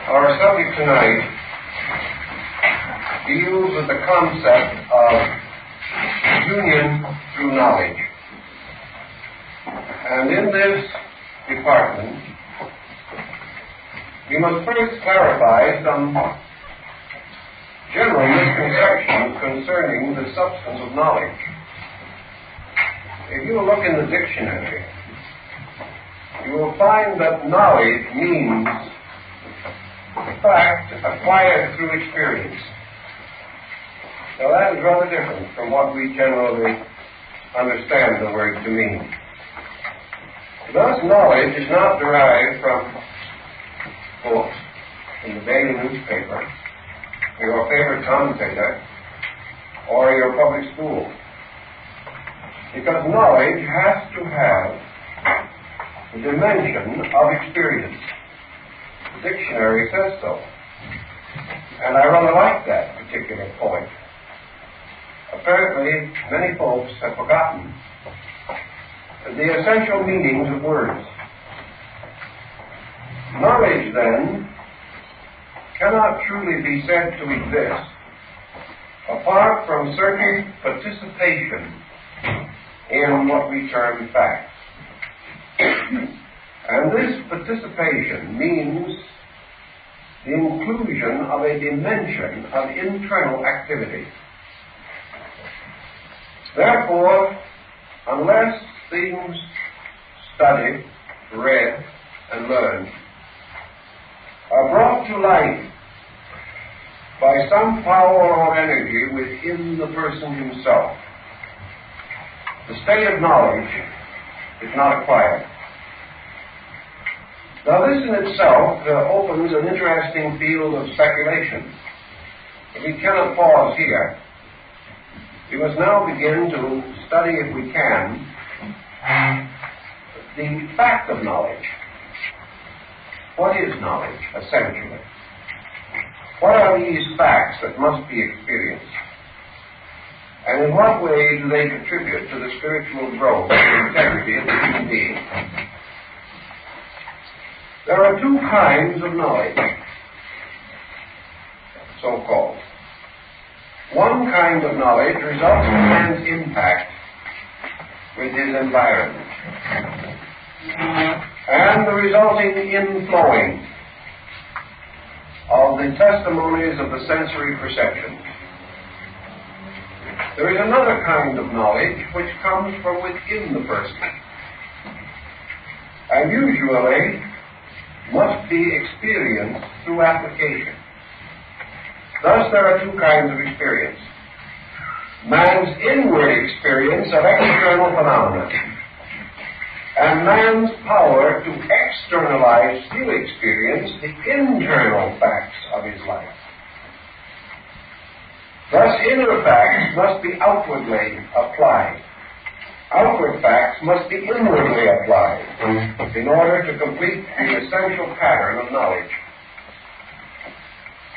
Our subject tonight deals with the concept of union through knowledge. And in this department, we must first clarify some general misconceptions concerning the substance of knowledge. If you look in the dictionary, you will find that knowledge means fact acquired through experience. Now that is rather different from what we generally understand the word to mean. Thus, knowledge is not derived from books, from the daily newspaper, your favorite commentator, or your public school. Because knowledge has to have the dimension of experience. The dictionary says so. And I rather like that particular point. Apparently, many folks have forgotten the essential meanings of words. Knowledge, then, cannot truly be said to exist apart from certain participation in what we term facts. And this participation means the inclusion of a dimension of internal activity. Therefore, unless things studied, read, and learned are brought to light by some power or energy within the person himself, the state of knowledge is not acquired. Now this in itself opens an interesting field of speculation. But we cannot pause here. We must now begin to study, if we can, the fact of knowledge. What is knowledge, essentially? What are these facts that must be experienced? And in what way do they contribute to the spiritual growth and integrity of the human being? There are two kinds of knowledge, so-called. One kind of knowledge results from man's impact with his environment and the resulting inflowing of the testimonies of the sensory perceptions. There is another kind of knowledge which comes from within the person and usually must be experienced through application. Thus, there are two kinds of experience. Man's inward experience of external phenomena and man's power to externalize through experience the internal facts of his life. Thus, inner facts must be outwardly applied. Outward facts must be inwardly applied in order to complete the essential pattern of knowledge.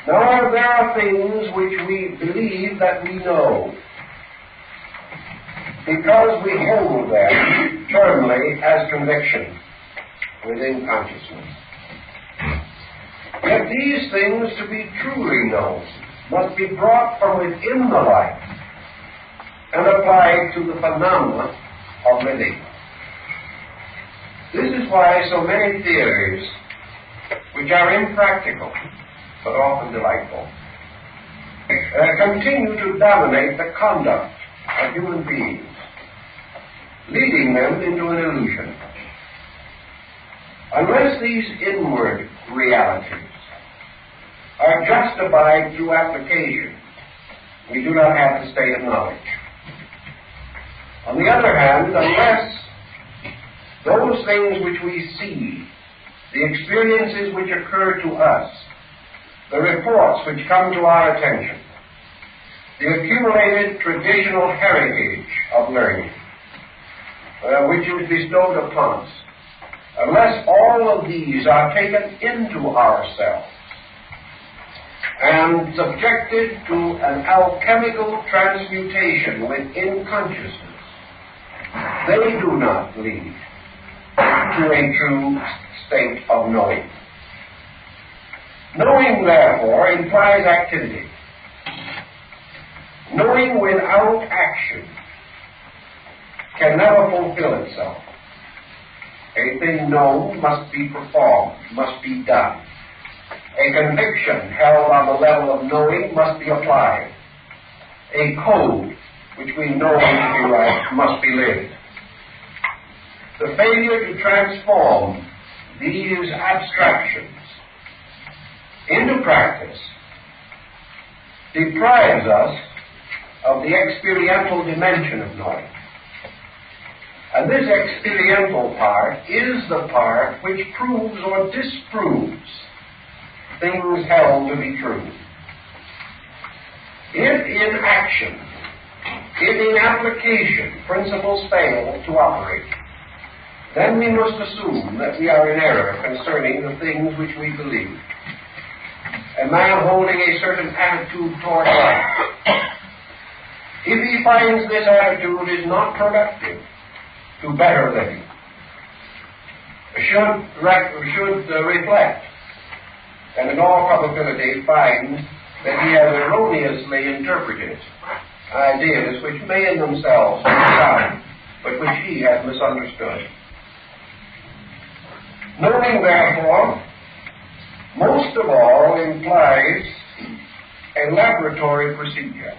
Now, there are things which we believe that we know because we hold them firmly as conviction within consciousness. Yet these things, to be truly known, must be brought from within the life and applied to the phenomena of living. This is why so many theories, which are impractical but often delightful, continue to dominate the conduct of human beings, leading them into an illusion. Unless these inward realities are justified through application, we do not have the state of knowledge. On the other hand, unless those things which we see, the experiences which occur to us, the reports which come to our attention, the accumulated traditional heritage of learning, which is bestowed upon us, unless all of these are taken into ourselves and subjected to an alchemical transmutation within consciousness, they do not lead to a true state of knowing. Knowing, therefore, implies activity. Knowing without action can never fulfill itself. A thing known must be performed, must be done. A conviction held on the level of knowing must be applied. A code which we know to be right must be lived. The failure to transform these abstractions into practice deprives us of the experiential dimension of knowing. And this experiential part is the part which proves or disproves things held to be true. If in action, if in application, principles fail to operate, then we must assume that we are in error concerning the things which we believe. A man holding a certain attitude toward life, if he finds this attitude is not productive to better living, should reflect, and in all probability find that he has erroneously interpreted ideas which may in themselves be sound, but which he has misunderstood. Knowing, therefore, most of all implies a laboratory procedure,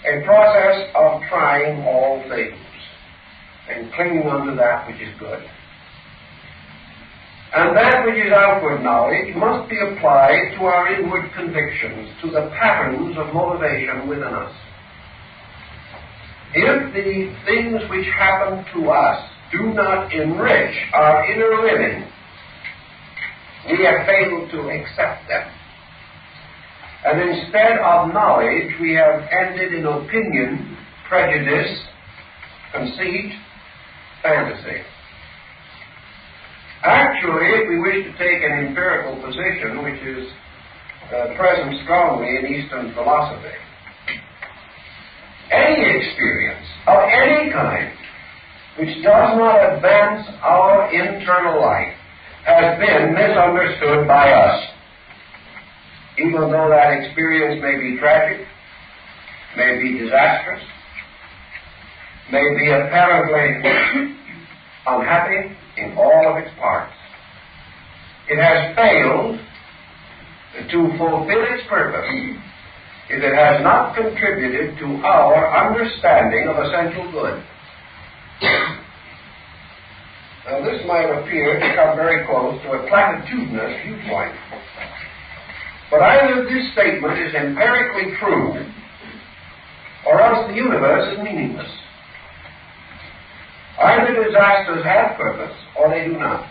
a process of trying all things and clinging unto that which is good. And that which is outward knowledge must be applied to our inward convictions, to the patterns of motivation within us. If the things which happen to us do not enrich our inner living, we have failed to accept them. And instead of knowledge, we have ended in opinion, prejudice, conceit, fantasy. Actually, if we wish to take an empirical position, which is present strongly in Eastern philosophy, any experience of any kind which does not advance our internal life has been misunderstood by us. Even though that experience may be tragic, may be disastrous, may be apparently unhappy in all of its parts, it has failed to fulfill its purpose if it has not contributed to our understanding of essential good. Now, this might appear to come very close to a platitudinous viewpoint, but either this statement is empirically true, or else the universe is meaningless. Either disasters have purpose, or they do not.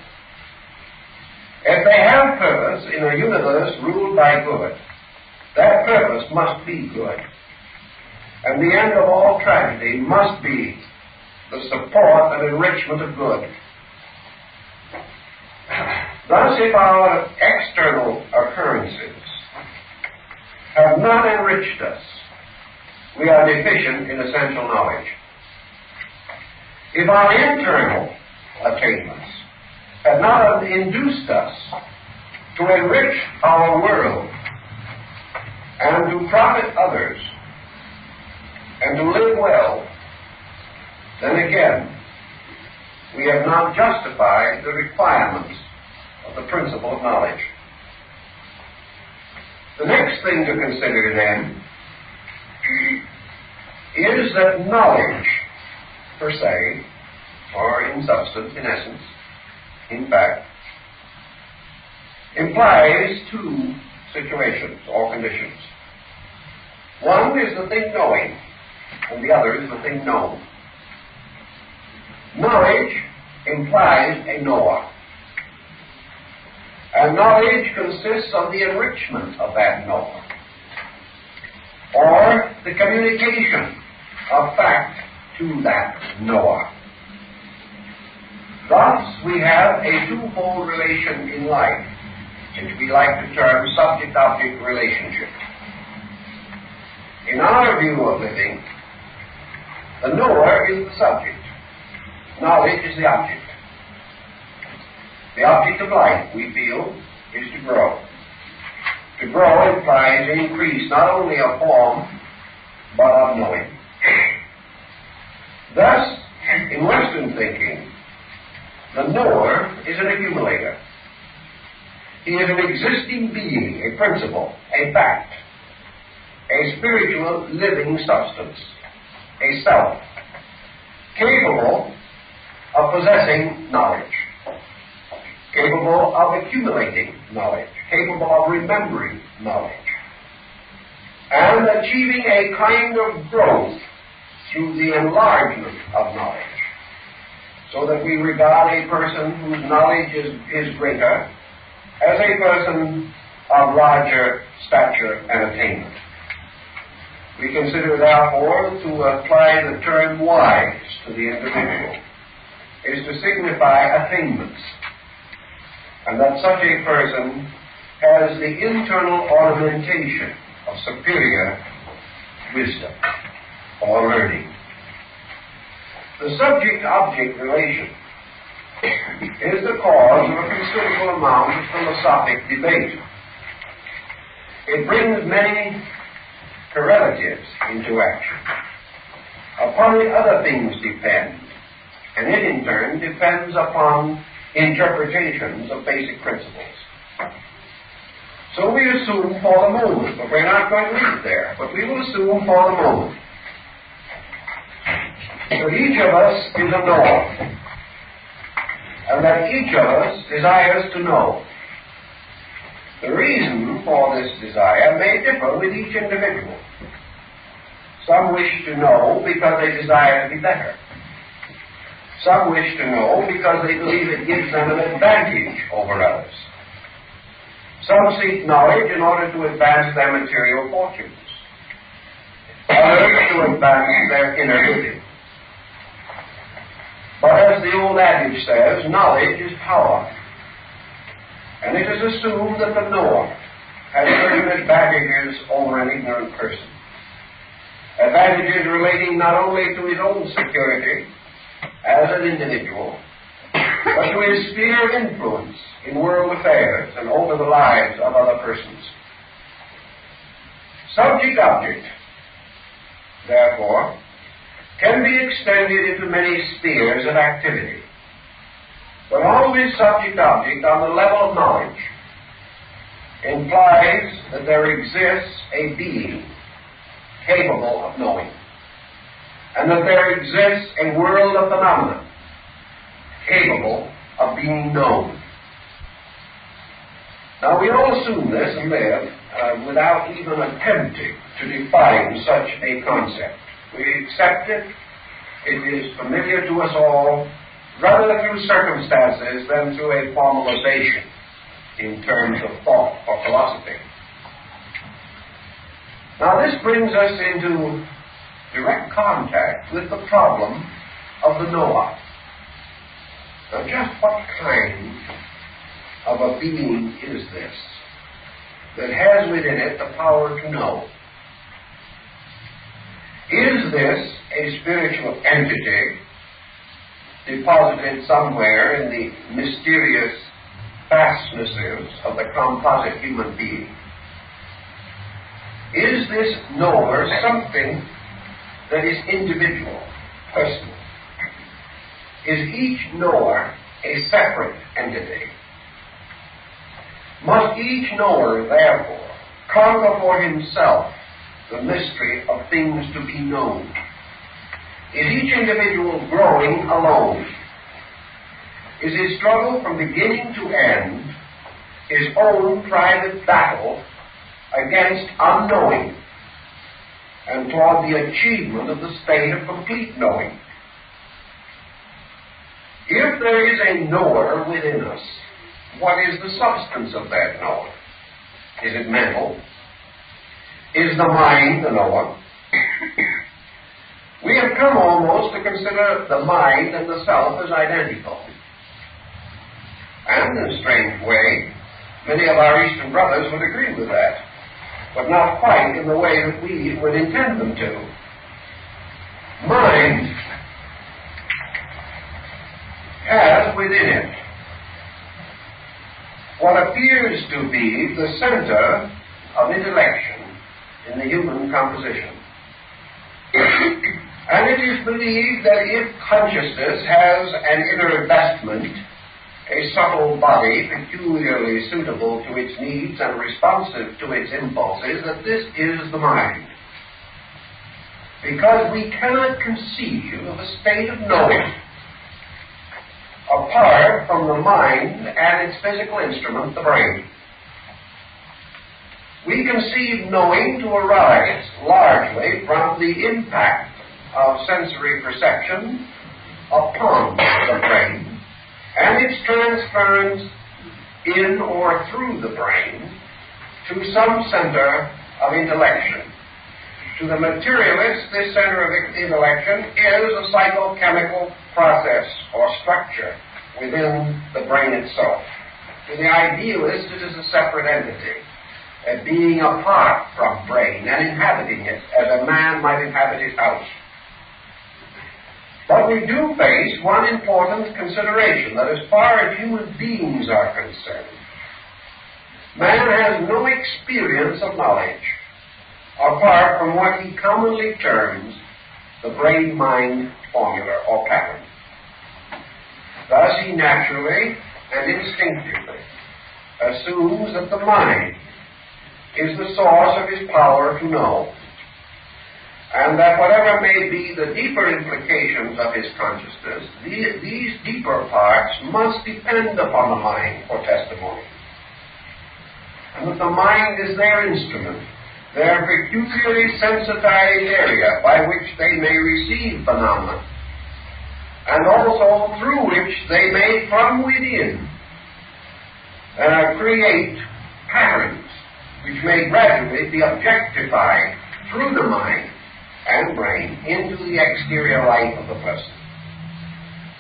If they have purpose in a universe ruled by good, that purpose must be good. And the end of all tragedy must be the support and enrichment of good. Thus, if our external occurrences have not enriched us, we are deficient in essential knowledge. If our internal attainments have not induced us to enrich our world and to profit others and to live well, then again, we have not justified the requirements of the principle of knowledge. The next thing to consider then is that knowledge, per se, or in substance, in essence, in fact, implies two situations or conditions. One is the thing knowing, and the other is the thing known. Knowledge implies a knower. And knowledge consists of the enrichment of that knower, or the communication of fact to that knower. Thus, we have a twofold relation in life, which we like to term subject-object relationship. In our view of living, the knower is the subject. Knowledge is the object. The object of life, we feel, is to grow. To grow implies increase not only of form, but of knowing. Thus, in Western thinking, the knower is an accumulator. He is an existing being, a principle, a fact, a spiritual living substance, a self, capable of possessing knowledge, capable of accumulating knowledge, capable of remembering knowledge, and achieving a kind of growth through the enlargement of knowledge, so that we regard a person whose knowledge is greater as a person of larger stature and attainment. We consider, therefore, to apply the term wise to the individual is to signify attainments, and that such a person has the internal ornamentation of superior wisdom or learning. The subject-object relation is the cause of a considerable amount of philosophic debate. It brings many correlatives into action. Upon it other things depend, and it in turn depends upon interpretations of basic principles. So we assume for the moment, but we're not going to leave there, but we will assume for the moment that each of us is a knower, and that each of us desires to know. The reason for this desire may differ with each individual. Some wish to know because they desire to be better. Some wish to know because they believe it gives them an advantage over others. Some seek knowledge in order to advance their material fortunes. Others to advance their inner living. But as the old adage says, knowledge is power. And it is assumed that the knower has certain advantages over an ignorant person. Advantages relating not only to his own security as an individual, but to his sphere of influence in world affairs and over the lives of other persons. Subject-object, therefore, can be extended into many spheres of activity, but always subject-object on the level of knowledge implies that there exists a being capable of knowing, and that there exists a world of phenomena capable of being known. Now, we all assume this and live without even attempting to define such a concept. We accept it. It is familiar to us all, rather through circumstances than through a formalization in terms of thought or philosophy. Now, this brings us into direct contact with the problem of the knower. Now, just what kind of a being is this that has within it the power to know? Is this a spiritual entity deposited somewhere in the mysterious fastnesses of the composite human being? Is this knower something that is individual, personal? Is each knower a separate entity? Must each knower, therefore, conquer for himself the mystery of things to be known? Is each individual growing alone? Is his struggle from beginning to end his own private battle against unknowing and toward the achievement of the state of complete knowing? If there is a knower within us, what is the substance of that knower? Is it mental? Is the mind the knower? We have come almost to consider the mind and the self as identical. And in a strange way, many of our Eastern brothers would agree with that, but not quite in the way that we would intend them to. Mind has within it what appears to be the center of intellection in the human composition. And it is believed that if consciousness has an inner investment, a subtle body peculiarly suitable to its needs and responsive to its impulses, that this is the mind. Because we cannot conceive of a state of knowing apart from the mind and its physical instrument, the brain. We conceive knowing to arise largely from the impact of sensory perception upon the brain and its transference in or through the brain to some center of intellection. To the materialist, this center of intellection is a psychochemical process or structure within the brain itself. To the idealist, it is a separate entity, a being apart from brain and inhabiting it as a man might inhabit his house. But we do face one important consideration, that as far as human beings are concerned, man has no experience of knowledge apart from what he commonly terms the brain-mind formula or pattern. Thus he naturally and instinctively assumes that the mind is the source of his power to know, and that whatever may be the deeper implications of his consciousness, these deeper parts must depend upon the mind for testimony, and that the mind is their instrument, their peculiarly sensitized area by which they may receive phenomena, and also through which they may from within create patterns which may gradually be objectified through the mind and brain into the exterior life of the person.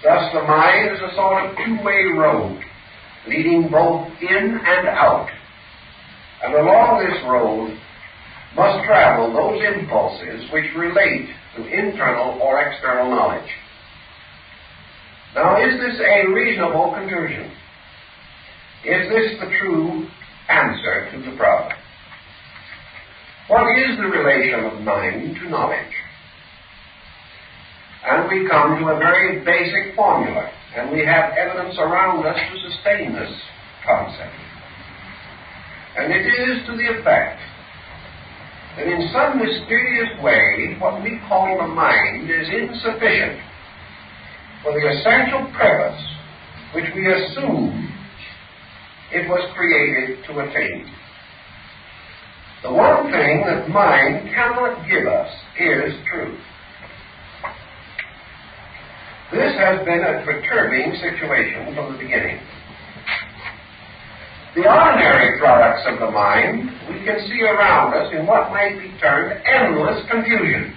Thus the mind is a sort of two-way road leading both in and out, and along this road must travel those impulses which relate to internal or external knowledge. Now, is this a reasonable conclusion? Is this the true answer to the problem? What is the relation of mind to knowledge? And we come to a very basic formula, and we have evidence around us to sustain this concept. And it is to the effect that in some mysterious way, what we call the mind is insufficient for the essential purpose which we assume it was created to attain. The one thing that mind cannot give us is truth. This has been a perturbing situation from the beginning. The ordinary products of the mind we can see around us in what might be termed endless confusion.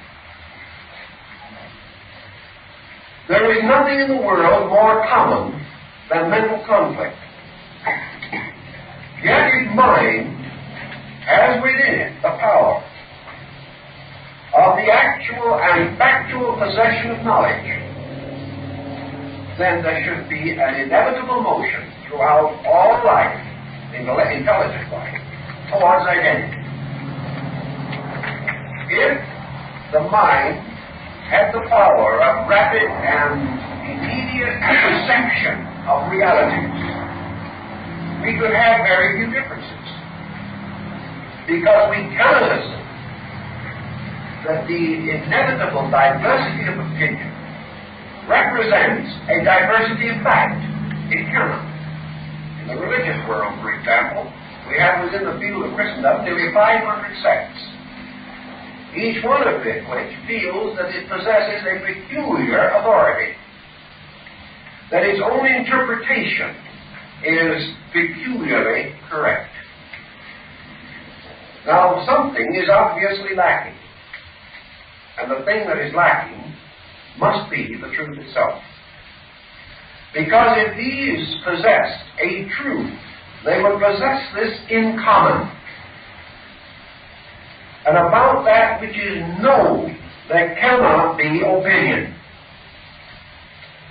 There is nothing in the world more common than mental conflict. Yet if mind has within it the power of the actual and factual possession of knowledge, then there should be an inevitable motion throughout all life, intelligent life, towards identity. If the mind had the power of rapid and immediate perception of realities, we could have very few differences, because we cannot assume that the inevitable diversity of opinion represents a diversity of fact. It cannot. In the religious world, for example, we have within the field of Christendom nearly 500 sects, each one of which feels that it possesses a peculiar authority, that its own interpretation is peculiarly correct. Now, something is obviously lacking, and the thing that is lacking must be the truth itself. Because if these possessed a truth, they would possess this in common. And about that which is known, there cannot be opinion.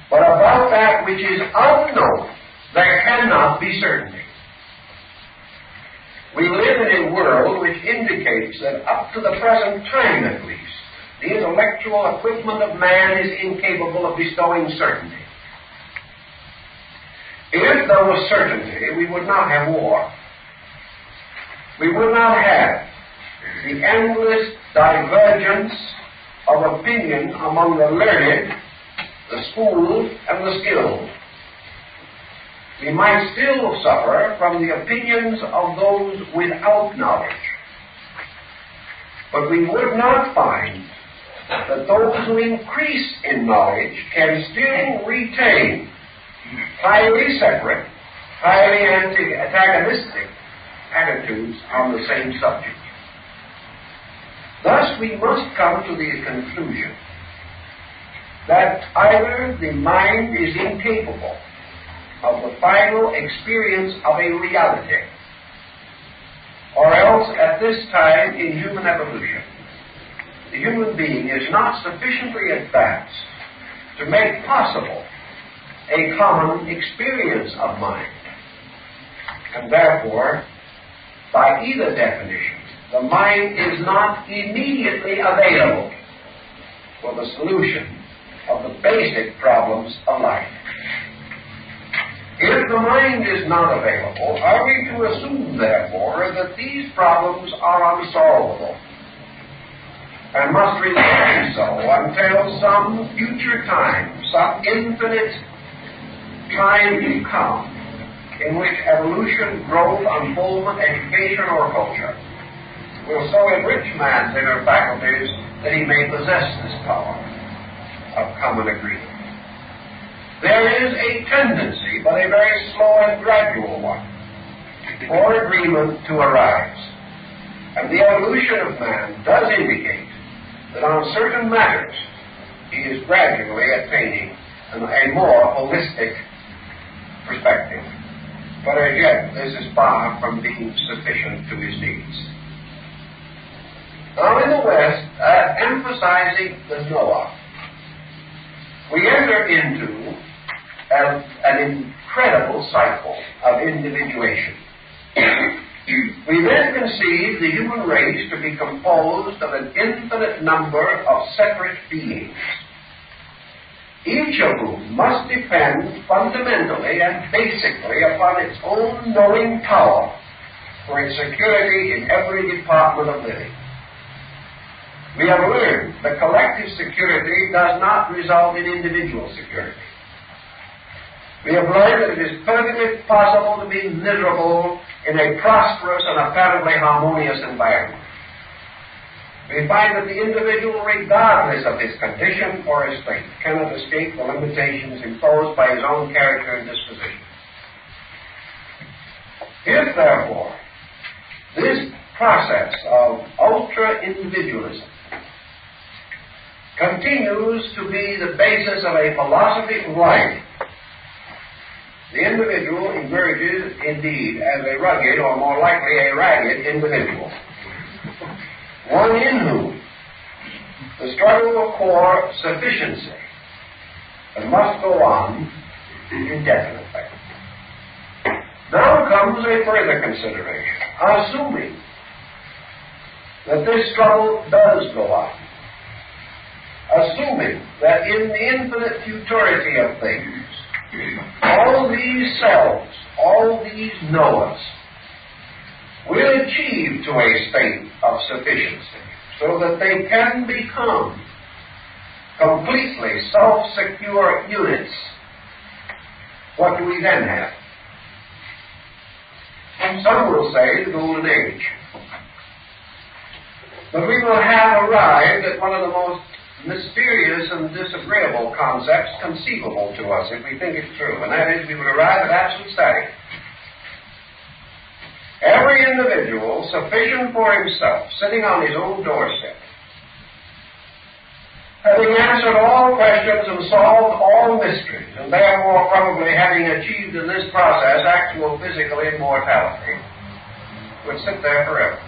But about that which is unknown, there cannot be certainty. We live in a world which indicates that up to the present time at least, the intellectual equipment of man is incapable of bestowing certainty. If there was certainty, we would not have war. We would not have the endless divergence of opinion among the learned, the schooled, and the skilled. We might still suffer from the opinions of those without knowledge. But we would not find that those who increase in knowledge can still retain highly separate, highly antagonistic attitudes on the same subject. Thus, we must come to the conclusion that either the mind is incapable of the final experience of a reality, or else at this time in human evolution, the human being is not sufficiently advanced to make possible a common experience of mind. And therefore, by either definition, the mind is not immediately available for the solution of the basic problems of life. If the mind is not available, are we to assume, therefore, that these problems are unsolvable and must remain so until some future time, some infinite time to come, in which evolution, growth, unfoldment, education, or culture will so enrich man's inner faculties that he may possess this power of common agreement? There is a tendency, but a very slow and gradual one, for agreement to arise. And the evolution of man does indicate that on certain matters he is gradually attaining a more holistic perspective. But as yet, this is far from being sufficient to his needs. Now, in the West, emphasizing the Noah, we enter into an incredible cycle of individuation. We then conceive the human race to be composed of an infinite number of separate beings, each of whom must depend fundamentally and basically upon its own knowing power for its security in every department of living. We have learned that collective security does not result in individual security. We have learned that it is perfectly possible to be miserable in a prosperous and apparently harmonious environment. We find that the individual, regardless of his condition or his state, cannot escape the limitations imposed by his own character and disposition. If, therefore, this process of ultra-individualism continues to be the basis of a philosophy of life, the individual emerges indeed as a rugged, or more likely a ragged individual, one in whom the struggle for sufficiency must go on indefinitely. Now comes a further consideration. Assuming that this struggle does go on, assuming that in the infinite futurity of things, all these selves, all these knowers, will achieve to a state of sufficiency so that they can become completely self-secure units, what do we then have? Some will say the Golden Age. But we will have arrived at one of the most mysterious and disagreeable concepts conceivable to us if we think it true, and that is we would arrive at absolute static. Every individual sufficient for himself, sitting on his own doorstep, having answered all questions and solved all mysteries, and therefore probably having achieved in this process actual physical immortality, would sit there forever.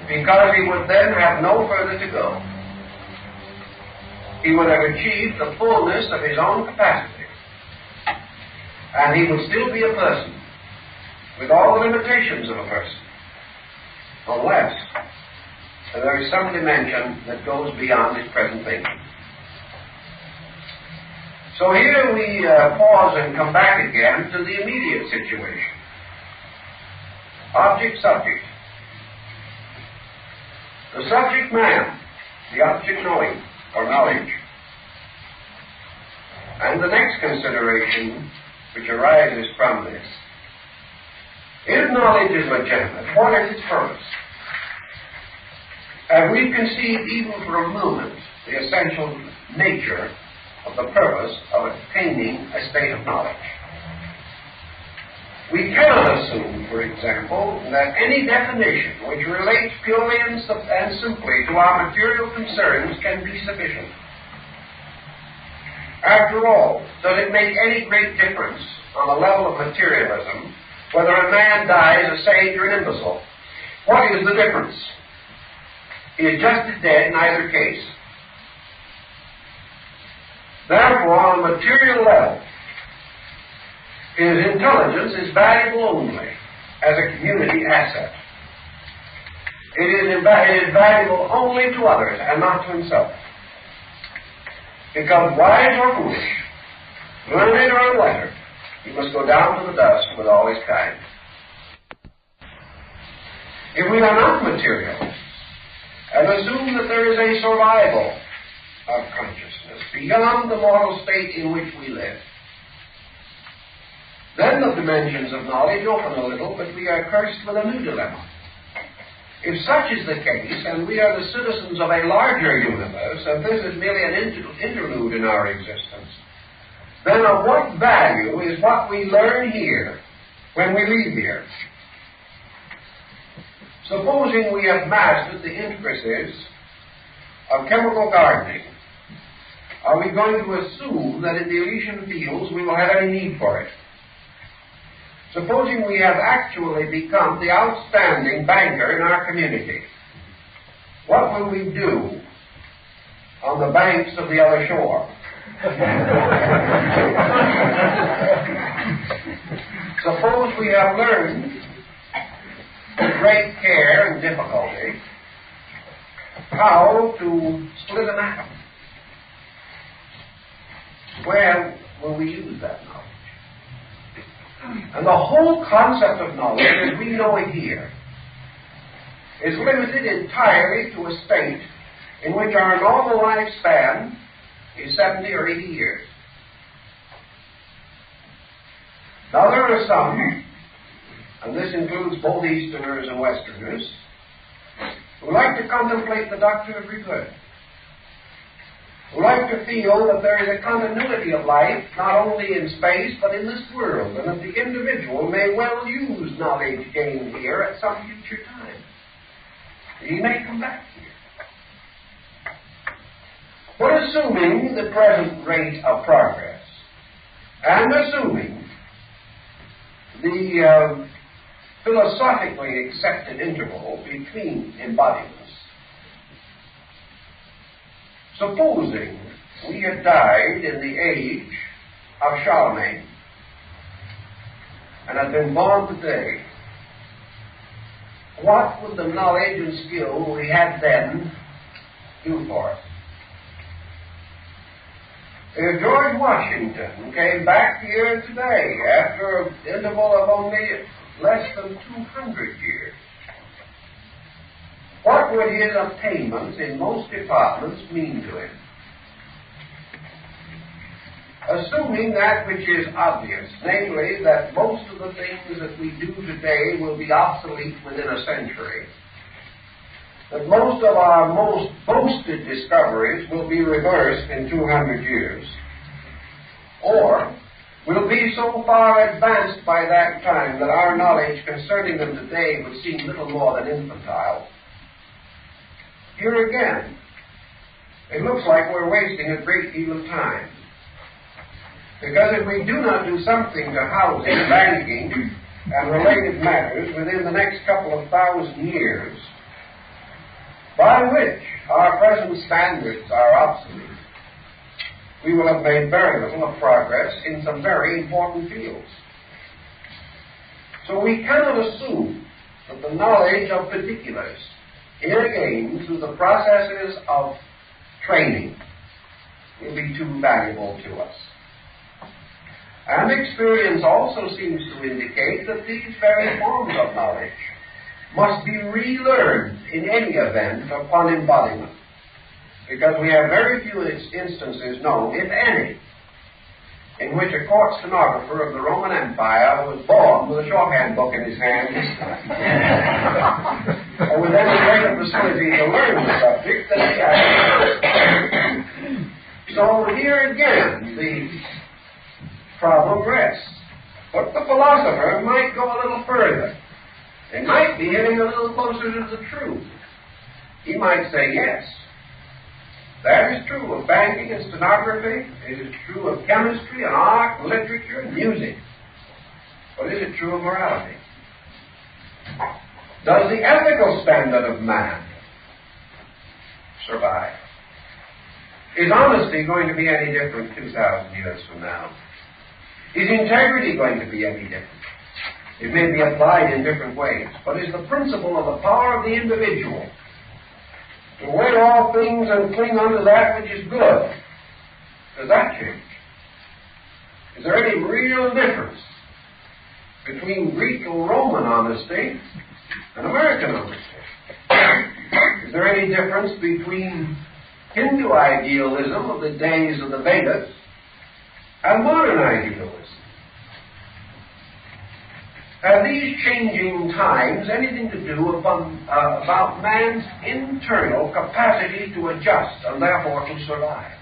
Because he would then have no further to go. He would have achieved the fullness of his own capacity. And he would still be a person, with all the limitations of a person, unless there is some dimension that goes beyond his present thinking. So here we pause and come back again to the immediate situation. Object-subject. The subject man, the object knowing, or knowledge. And the next consideration which arises from this. If knowledge is legitimate, what is its purpose? Have we conceived even for a moment the essential nature of the purpose of attaining a state of knowledge? We cannot assume, for example, that any definition which relates purely and simply to our material concerns can be sufficient. After all, does it make any great difference on the level of materialism whether a man dies a sage or an imbecile? What is the difference? He is just as dead in either case. Therefore, on a material level, his intelligence is valuable only as a community asset. It is valuable only to others and not to himself. Because wise or foolish, learned or unlettered, he must go down to the dust with all his kind. If we are not materialists, and assume that there is a survival of consciousness beyond the mortal state in which we live, then the dimensions of knowledge open a little, but we are cursed with a new dilemma. If such is the case, and we are the citizens of a larger universe, and this is merely an interlude in our existence, then of what value is what we learn here when we leave here? Supposing we have mastered the intricacies of chemical gardening, are we going to assume that in the Elysian fields we will have any need for it? Supposing we have actually become the outstanding banker in our community, what will we do on the banks of the other shore? Suppose we have learned with great care and difficulty how to split an atom. Where will we use that knowledge? And the whole concept of knowledge, as we know it here, is limited entirely to a state in which our normal lifespan is 70 or 80 years. Now there are some, and this includes both Easterners and Westerners, who like to contemplate the doctrine of rebirth, who like to feel that there is a continuity of life, not only in space, but in this world, and that the individual may well use knowledge gained here at some future time. He may come back here. But assuming the present rate of progress, and assuming the philosophically accepted interval between embodiments, supposing we had died in the age of Charlemagne and had been born today, what would the knowledge and skill we had then do for us? If George Washington came back here today after an interval of only less than 200 years, what would his attainments in most departments mean to him? Assuming that which is obvious, namely that most of the things that we do today will be obsolete within a century, that most of our most boasted discoveries will be reversed in 200 years, or will be so far advanced by that time that our knowledge concerning them today would seem little more than infantile. Here again, it looks like we're wasting a great deal of time. Because if we do not do something to housing, banking, and related matters within the next couple of thousand years, by which our present standards are obsolete, we will have made very little of progress in some very important fields. So we cannot assume that the knowledge of particulars, here again, through the processes of training, will be too valuable to us. And experience also seems to indicate that these very forms of knowledge must be relearned in any event upon embodiment, because we have very few instances known, if any, in which a court stenographer of the Roman Empire was born with a shorthand book in his hand, or with any greater facility to learn the subject than he had. So here again, the problem rests. But the philosopher might go a little further. He might be getting a little closer to the truth. He might say, yes, that is true of banking and stenography. It is true of chemistry and art, literature and music. But is it true of morality? Does the ethical standard of man survive? Is honesty going to be any different 2,000 years from now? Is integrity going to be any different? It may be applied in different ways, but is the principle of the power of the individual to weigh all things and cling unto that which is good, does that change? Is there any real difference between Greek or Roman honesty and American honesty? Is there any difference between Hindu idealism of the days of the Vedas and modern idealism? Have these changing times anything to do about man's internal capacity to adjust and therefore to survive?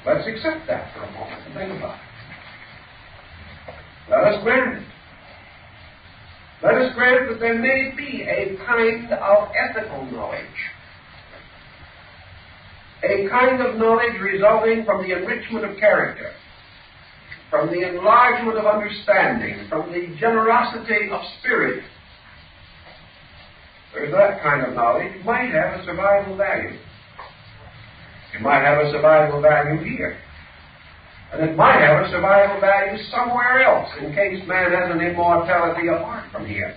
Let's accept that for a moment and think about it. Let us grant it. Let us grant that there may be a kind of ethical knowledge, a kind of knowledge resulting from the enrichment of character, from the enlargement of understanding, from the generosity of spirit. There's that kind of knowledge. It might have a survival value. It might have a survival value here. And it might have a survival value somewhere else, in case man has an immortality apart from here.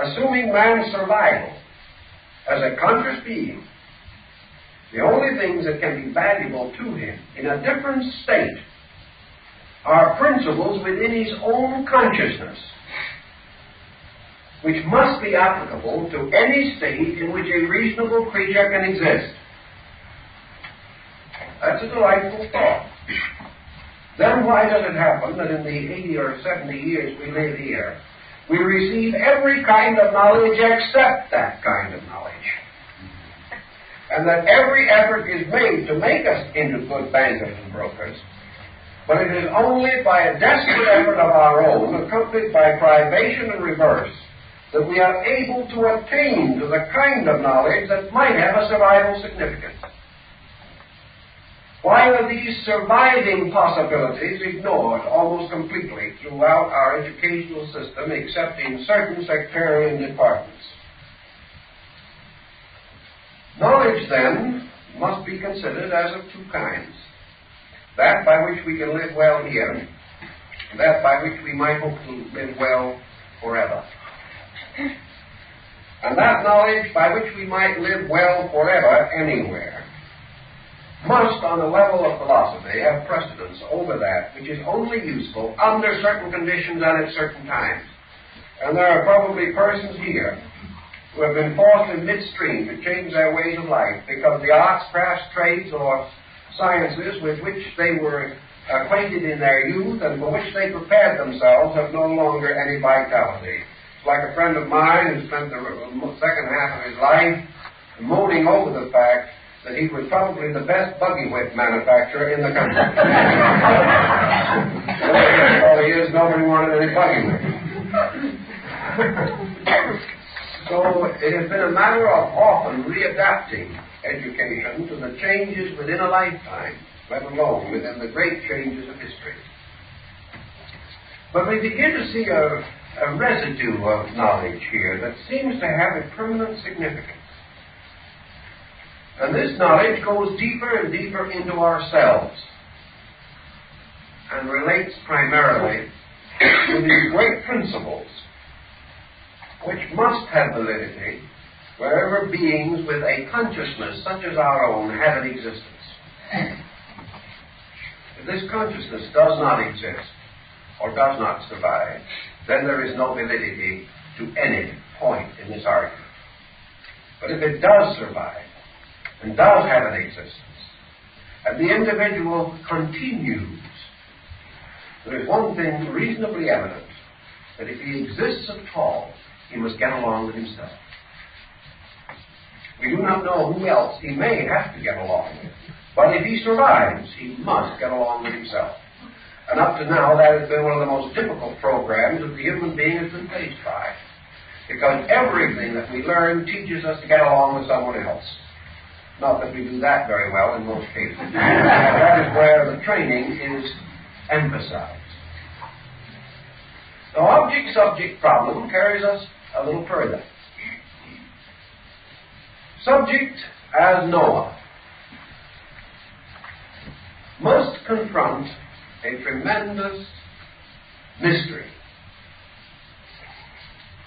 Assuming man's survival as a conscious being, the only things that can be valuable to him in a different state are principles within his own consciousness, which must be applicable to any state in which a reasonable creature can exist. That's a delightful thought. Then why does it happen that in the 80 or 70 years we live here, we receive every kind of knowledge except that kind of knowledge? And that every effort is made to make us into good bankers and brokers, but it is only by a desperate effort of our own, accompanied by privation and reverse, that we are able to attain to the kind of knowledge that might have a survival significance. Why are these surviving possibilities ignored almost completely throughout our educational system, except in certain sectarian departments? Knowledge, then, must be considered as of two kinds. That by which we can live well here, and that by which we might hope to live well forever. And that knowledge by which we might live well forever anywhere must, on the level of philosophy, have precedence over that which is only useful under certain conditions and at certain times. And there are probably persons here who have been forced in midstream to change their ways of life because the arts, crafts, trades, or sciences with which they were acquainted in their youth and for which they prepared themselves have no longer any vitality. It's like a friend of mine who spent the second half of his life moaning over the fact that he was probably the best buggy whip manufacturer in the country. All he is, nobody wanted any buggy whip. So it has been a matter of often readapting education to the changes within a lifetime, let alone within the great changes of history. But we begin to see a residue of knowledge here that seems to have a permanent significance. And this knowledge goes deeper and deeper into ourselves and relates primarily to these great principles, which must have validity wherever beings with a consciousness such as our own have an existence. If this consciousness does not exist, or does not survive, then there is no validity to any point in this argument. But if it does survive, and does have an existence, and the individual continues, there is one thing reasonably evident, that if he exists at all, he must get along with himself. We do not know who else he may have to get along with, but if he survives, he must get along with himself. And up to now, that has been one of the most difficult programs that the human being has been faced by, because everything that we learn teaches us to get along with someone else. Not that we do that very well in most cases. That is where the training is emphasized. The object-subject problem carries us a little further. Subject, as Noah, must confront a tremendous mystery,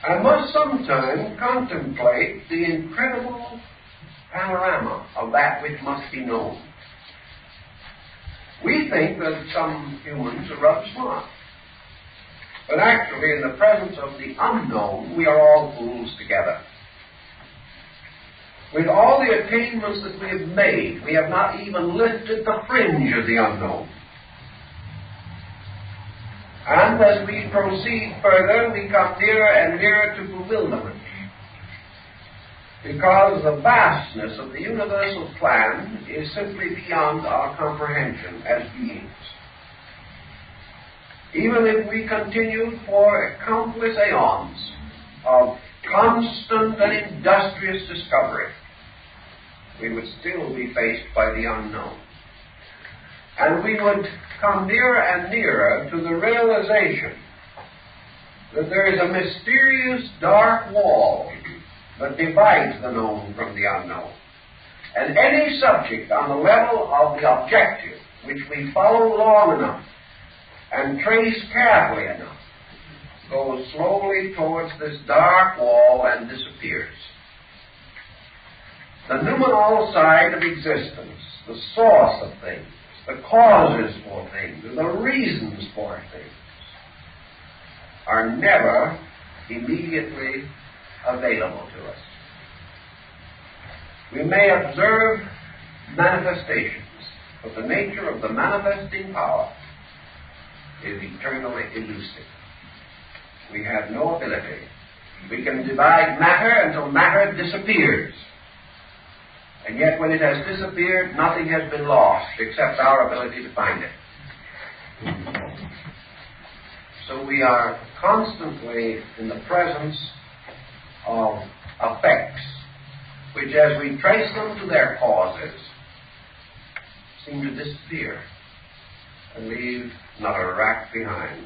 and must sometimes contemplate the incredible panorama of that which must be known. We think that some humans are rather smart, but actually in the presence of the unknown, we are all fools together. With all the attainments that we have made, we have not even lifted the fringe of the unknown. And as we proceed further, we come nearer and nearer to bewilderment, because the vastness of the universal plan is simply beyond our comprehension as beings. Even if we continued for countless aeons of constant and industrious discovery, we would still be faced by the unknown. And we would come nearer and nearer to the realization that there is a mysterious dark wall that divides the known from the unknown. And any subject on the level of the objective, which we follow long enough and trace carefully enough, goes slowly towards this dark wall and disappears. The noumenal side of existence, the source of things, the causes for things, and the reasons for things, are never immediately available to us. We may observe manifestations, but the nature of the manifesting power is eternally elusive. We have no ability. We can divide matter until matter disappears. And yet when it has disappeared, nothing has been lost except our ability to find it. So we are constantly in the presence of effects, which as we trace them to their causes, seem to disappear and leave not a rack behind.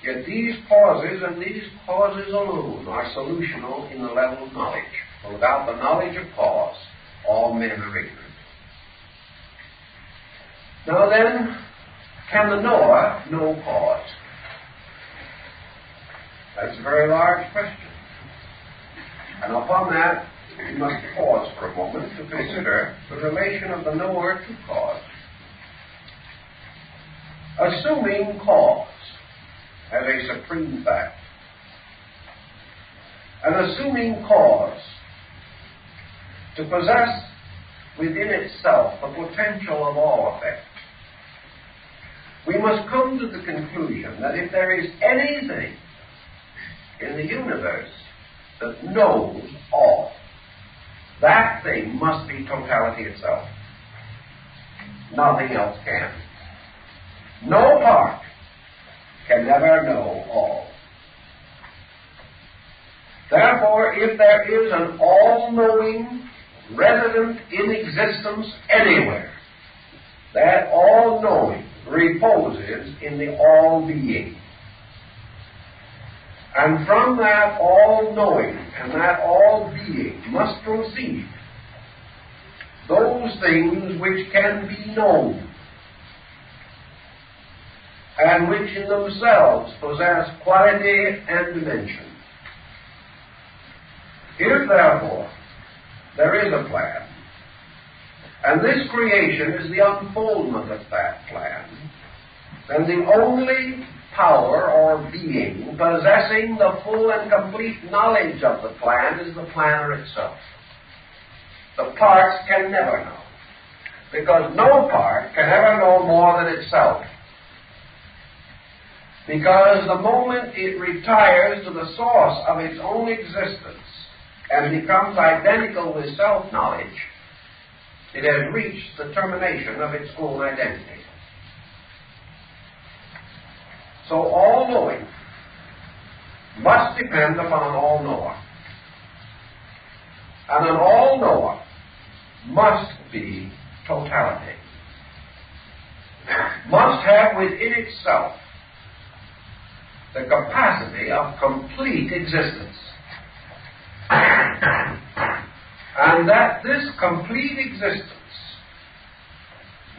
Yet these causes and these causes alone are solutional in the level of knowledge. For without the knowledge of cause, all men are ignorant. Now then, can the knower know cause? That's a very large question. And upon that, we must pause for a moment to consider the relation of the knower to cause. Assuming cause as a supreme fact, and assuming cause to possess within itself the potential of all effect, we must come to the conclusion that if there is anything in the universe that knows all, that thing must be totality itself. Nothing else can. No part can never know all. Therefore, if there is an all-knowing resident in existence anywhere, that all-knowing reposes in the all-being. And from that all-knowing and that all-being must proceed those things which can be known. and which in themselves possess quality and dimension. If, therefore, there is a plan, and this creation is the unfoldment of that plan, then the only power or being possessing the full and complete knowledge of the plan is the planner itself. The parts can never know, because no part can ever know more than itself. Because the moment it retires to the source of its own existence and becomes identical with self-knowledge, it has reached the termination of its own identity. So all knowing must depend upon all knower. And an all knower must be totality. Must have within itself the capacity of complete existence. And that this complete existence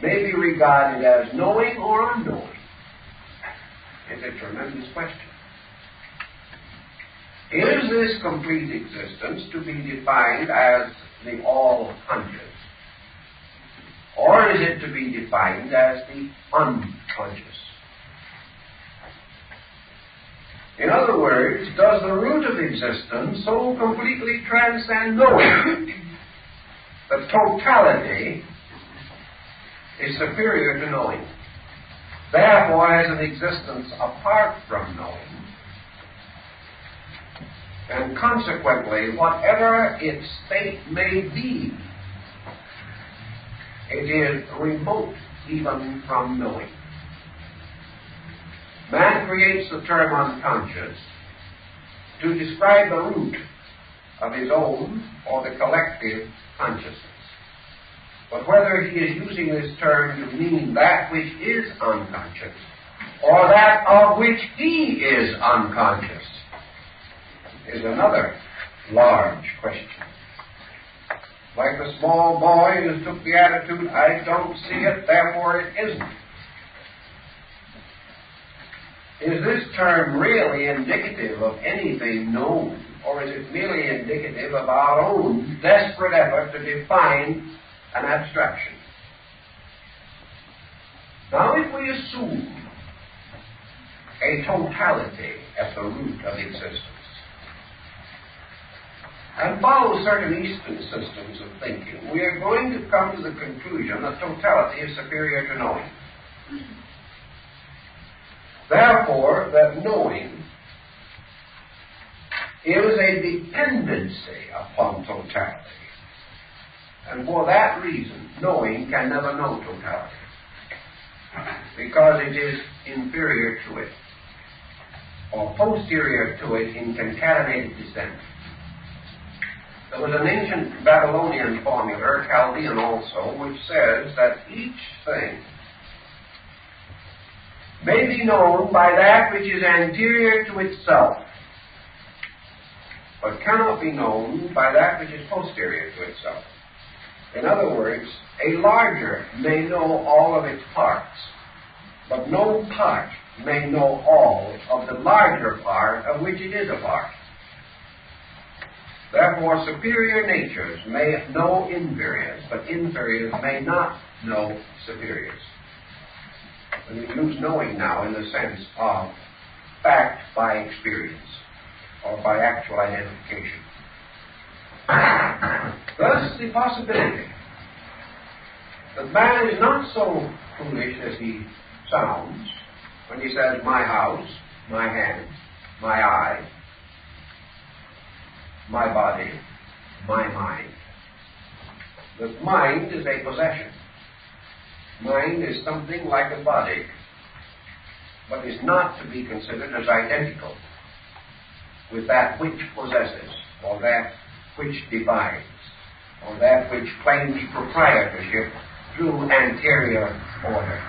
may be regarded as knowing or unknowing is a tremendous question. Is this complete existence to be defined as the all-conscious? Or is it to be defined as the unconscious? In other words, does the root of existence so completely transcend knowing that totality is superior to knowing, therefore has an existence apart from knowing, and consequently, whatever its state may be, it is remote even from knowing. Man creates the term unconscious to describe the root of his own or the collective consciousness. But whether he is using this term to mean that which is unconscious or that of which he is unconscious is another large question. Like the small boy who took the attitude, I don't see it, therefore it isn't. Is this term really indicative of anything known, or is it merely indicative of our own desperate effort to define an abstraction? Now, if we assume a totality at the root of existence, and follow certain Eastern systems of thinking, we are going to come to the conclusion that totality is superior to knowing. Therefore, that knowing is a dependency upon totality. And for that reason, knowing can never know totality, because it is inferior to it, or posterior to it in concatenated descent. There was an ancient Babylonian formula, Chaldean also, which says that each thing may be known by that which is anterior to itself, but cannot be known by that which is posterior to itself. In other words, a larger may know all of its parts, but no part may know all of the larger part of which it is a part. Therefore, superior natures may know inferiors, but inferiors may not know superiors. And we use knowing now in the sense of fact by experience, or by actual identification. Thus, the possibility that man is not so foolish as he sounds when he says, my house, my hand, my eye, my body, my mind. That mind is a possession. Mind is something like a body, but is not to be considered as identical with that which possesses, or that which divides, or that which claims proprietorship through anterior order,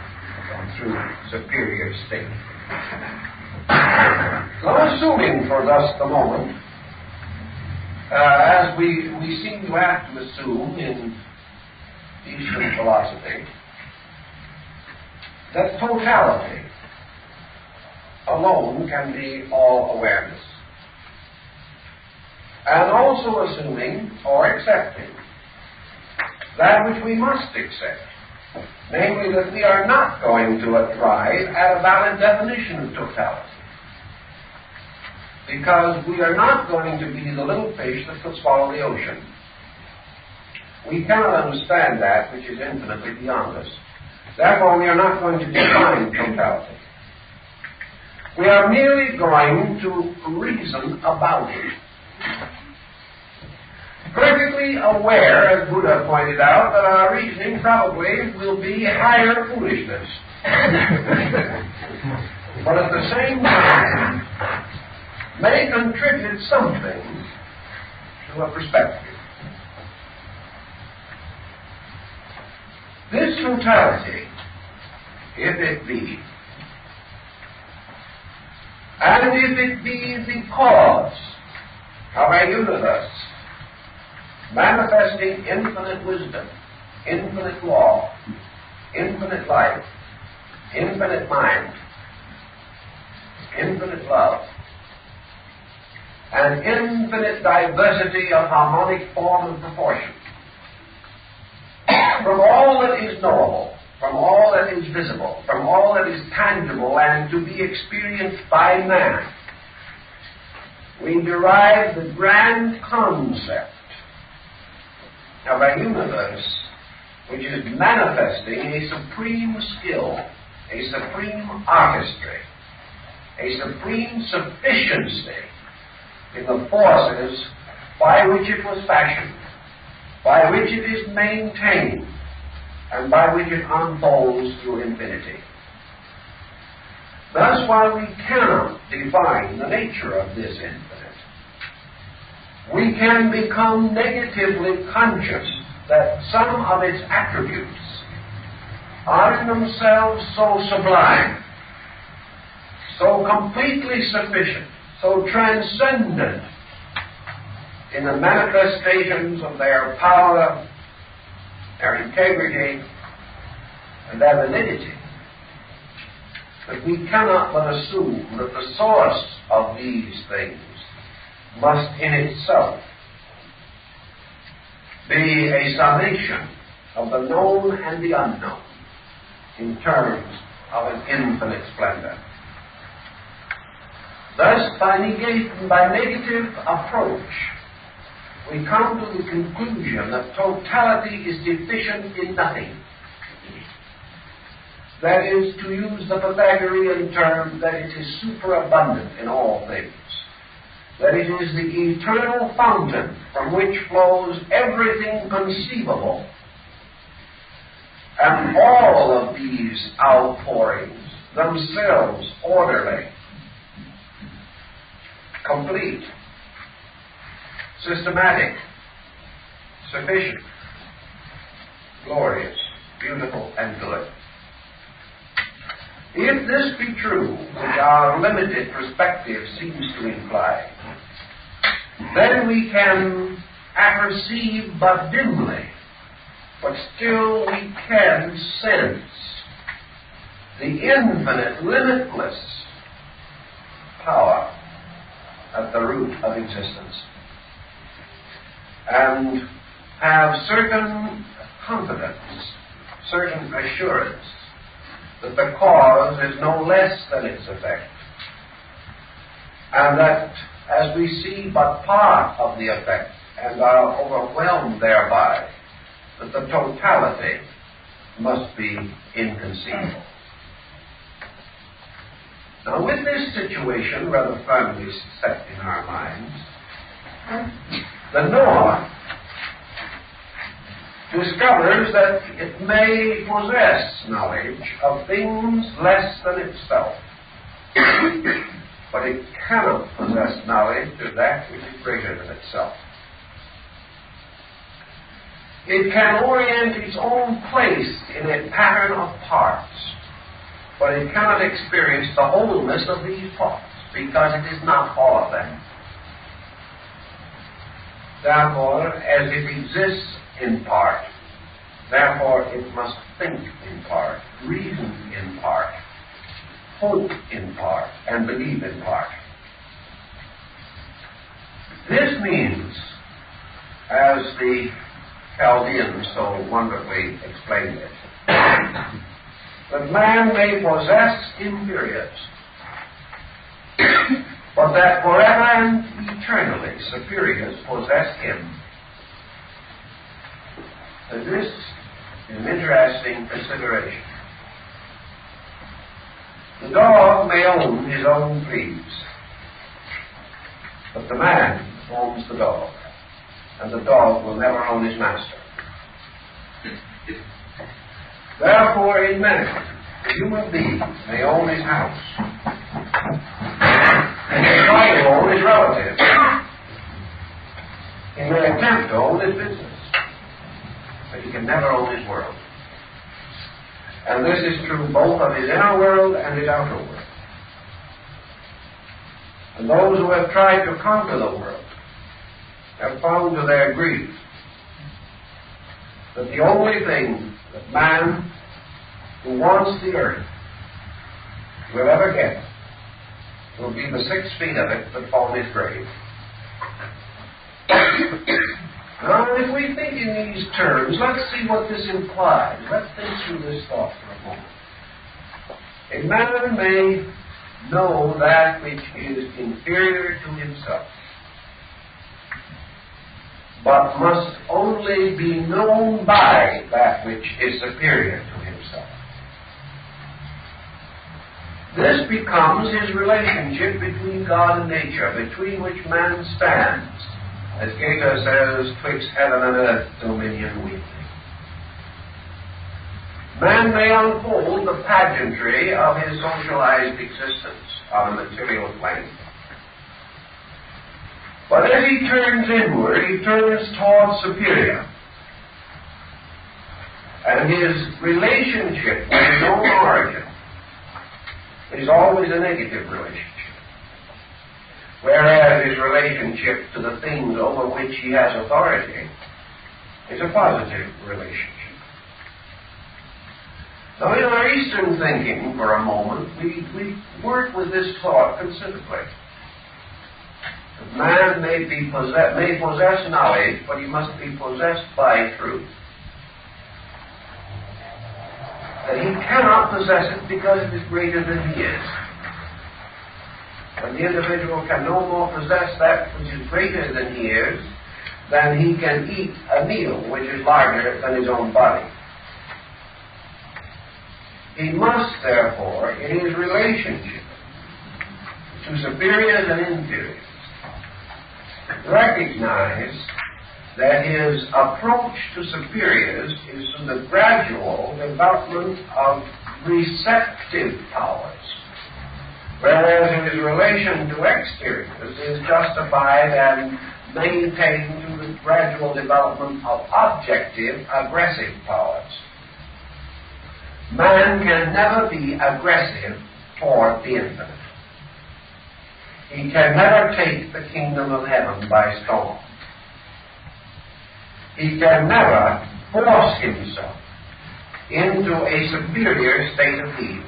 or through superior state. Now, assuming for thus the moment, as we seem to have to assume in Eastern philosophy, that totality alone can be all awareness. And also assuming or accepting that which we must accept, namely that we are not going to arrive at a valid definition of totality, because we are not going to be the little fish that could swallow the ocean. We cannot understand that which is infinitely beyond us. Therefore, we are not going to define totality. We are merely going to reason about it. Perfectly aware, as Buddha pointed out, that our reasoning probably will be higher foolishness. But at the same time, may contribute something to a perspective. This totality, if it be, and if it be the cause of a universe manifesting infinite wisdom, infinite law, infinite life, infinite mind, infinite love, and infinite diversity of harmonic form and proportion, from all that is knowable, from all that is visible, from all that is tangible and to be experienced by man, we derive the grand concept of a universe which is manifesting a supreme skill, a supreme artistry, a supreme sufficiency in the forces by which it was fashioned, by which it is maintained, and by which it unfolds through infinity. Thus, while we cannot define the nature of this infinite, we can become negatively conscious that some of its attributes are in themselves so sublime, so completely sufficient, so transcendent in the manifestations of their power, their integrity, and their validity, that we cannot but assume that the source of these things must in itself be a summation of the known and the unknown in terms of an infinite splendor. Thus, by negative approach, we come to the conclusion that totality is deficient in nothing. That is, to use the Pythagorean term, that it is superabundant in all things. That it is the eternal fountain from which flows everything conceivable. And all of these outpourings, themselves orderly, complete, systematic, sufficient, glorious, beautiful, and good. If this be true, which our limited perspective seems to imply, then we can apperceive but dimly, but still we can sense the infinite, limitless power at the root of existence, and have certain confidence, certain assurance that the cause is no less than its effect, and that as we see but part of the effect and are overwhelmed thereby, that the totality must be inconceivable. Now, with this situation rather firmly set in our minds, the knower discovers that it may possess knowledge of things less than itself, but it cannot possess knowledge of that which is greater than itself. It can orient its own place in a pattern of parts, but it cannot experience the wholeness of these parts, because it is not all of them. Therefore, as it exists in part, therefore it must think in part, reason in part, hope in part and believe in part. This means, as the Chaldeans so wonderfully explained it, that man may possess in periods, but that forever and eternally superiors possess him. And this is an interesting consideration. The dog may own his own fleas, but the man owns the dog, and the dog will never own his master. Therefore, in marriage, the human being may own his house, and may try to own his relatives. He may attempt to own his business, but he can never own his world. And this is true both of his inner world and his outer world. And those who have tried to conquer the world have found to their grief that the only thing that man who wants the earth will ever get will be the 6 feet of it that form his grave. Now, if we think in these terms, let's see what this implies. Let's think through this thought for a moment. A man may know that which is inferior to himself, but must only be known by that which is superior to himself. This becomes his relationship between God and nature, between which man stands, as Gaeta says, twixt heaven and earth, dominion weakly. Man may unfold the pageantry of his socialized existence on a material plane. But as he turns inward, he turns towards superior. And his relationship with his own origin is always a negative relationship, whereas his relationship to the things over which he has authority is a positive relationship. Now, in our Eastern thinking, for a moment, we work with this thought considerably. That man may possess knowledge, but he must be possessed by truth. That he cannot possess it because it is greater than he is. And the individual can no more possess that which is greater than he is than he can eat a meal which is larger than his own body. He must, therefore, in his relationship to superiors and inferiors, recognize that his approach to superiors is through the gradual development of receptive powers, whereas in his relation to exteriors is justified and maintained through the gradual development of objective, aggressive powers. Man can never be aggressive toward the infinite. He can never take the kingdom of heaven by storm. He can never force himself into a superior state of being,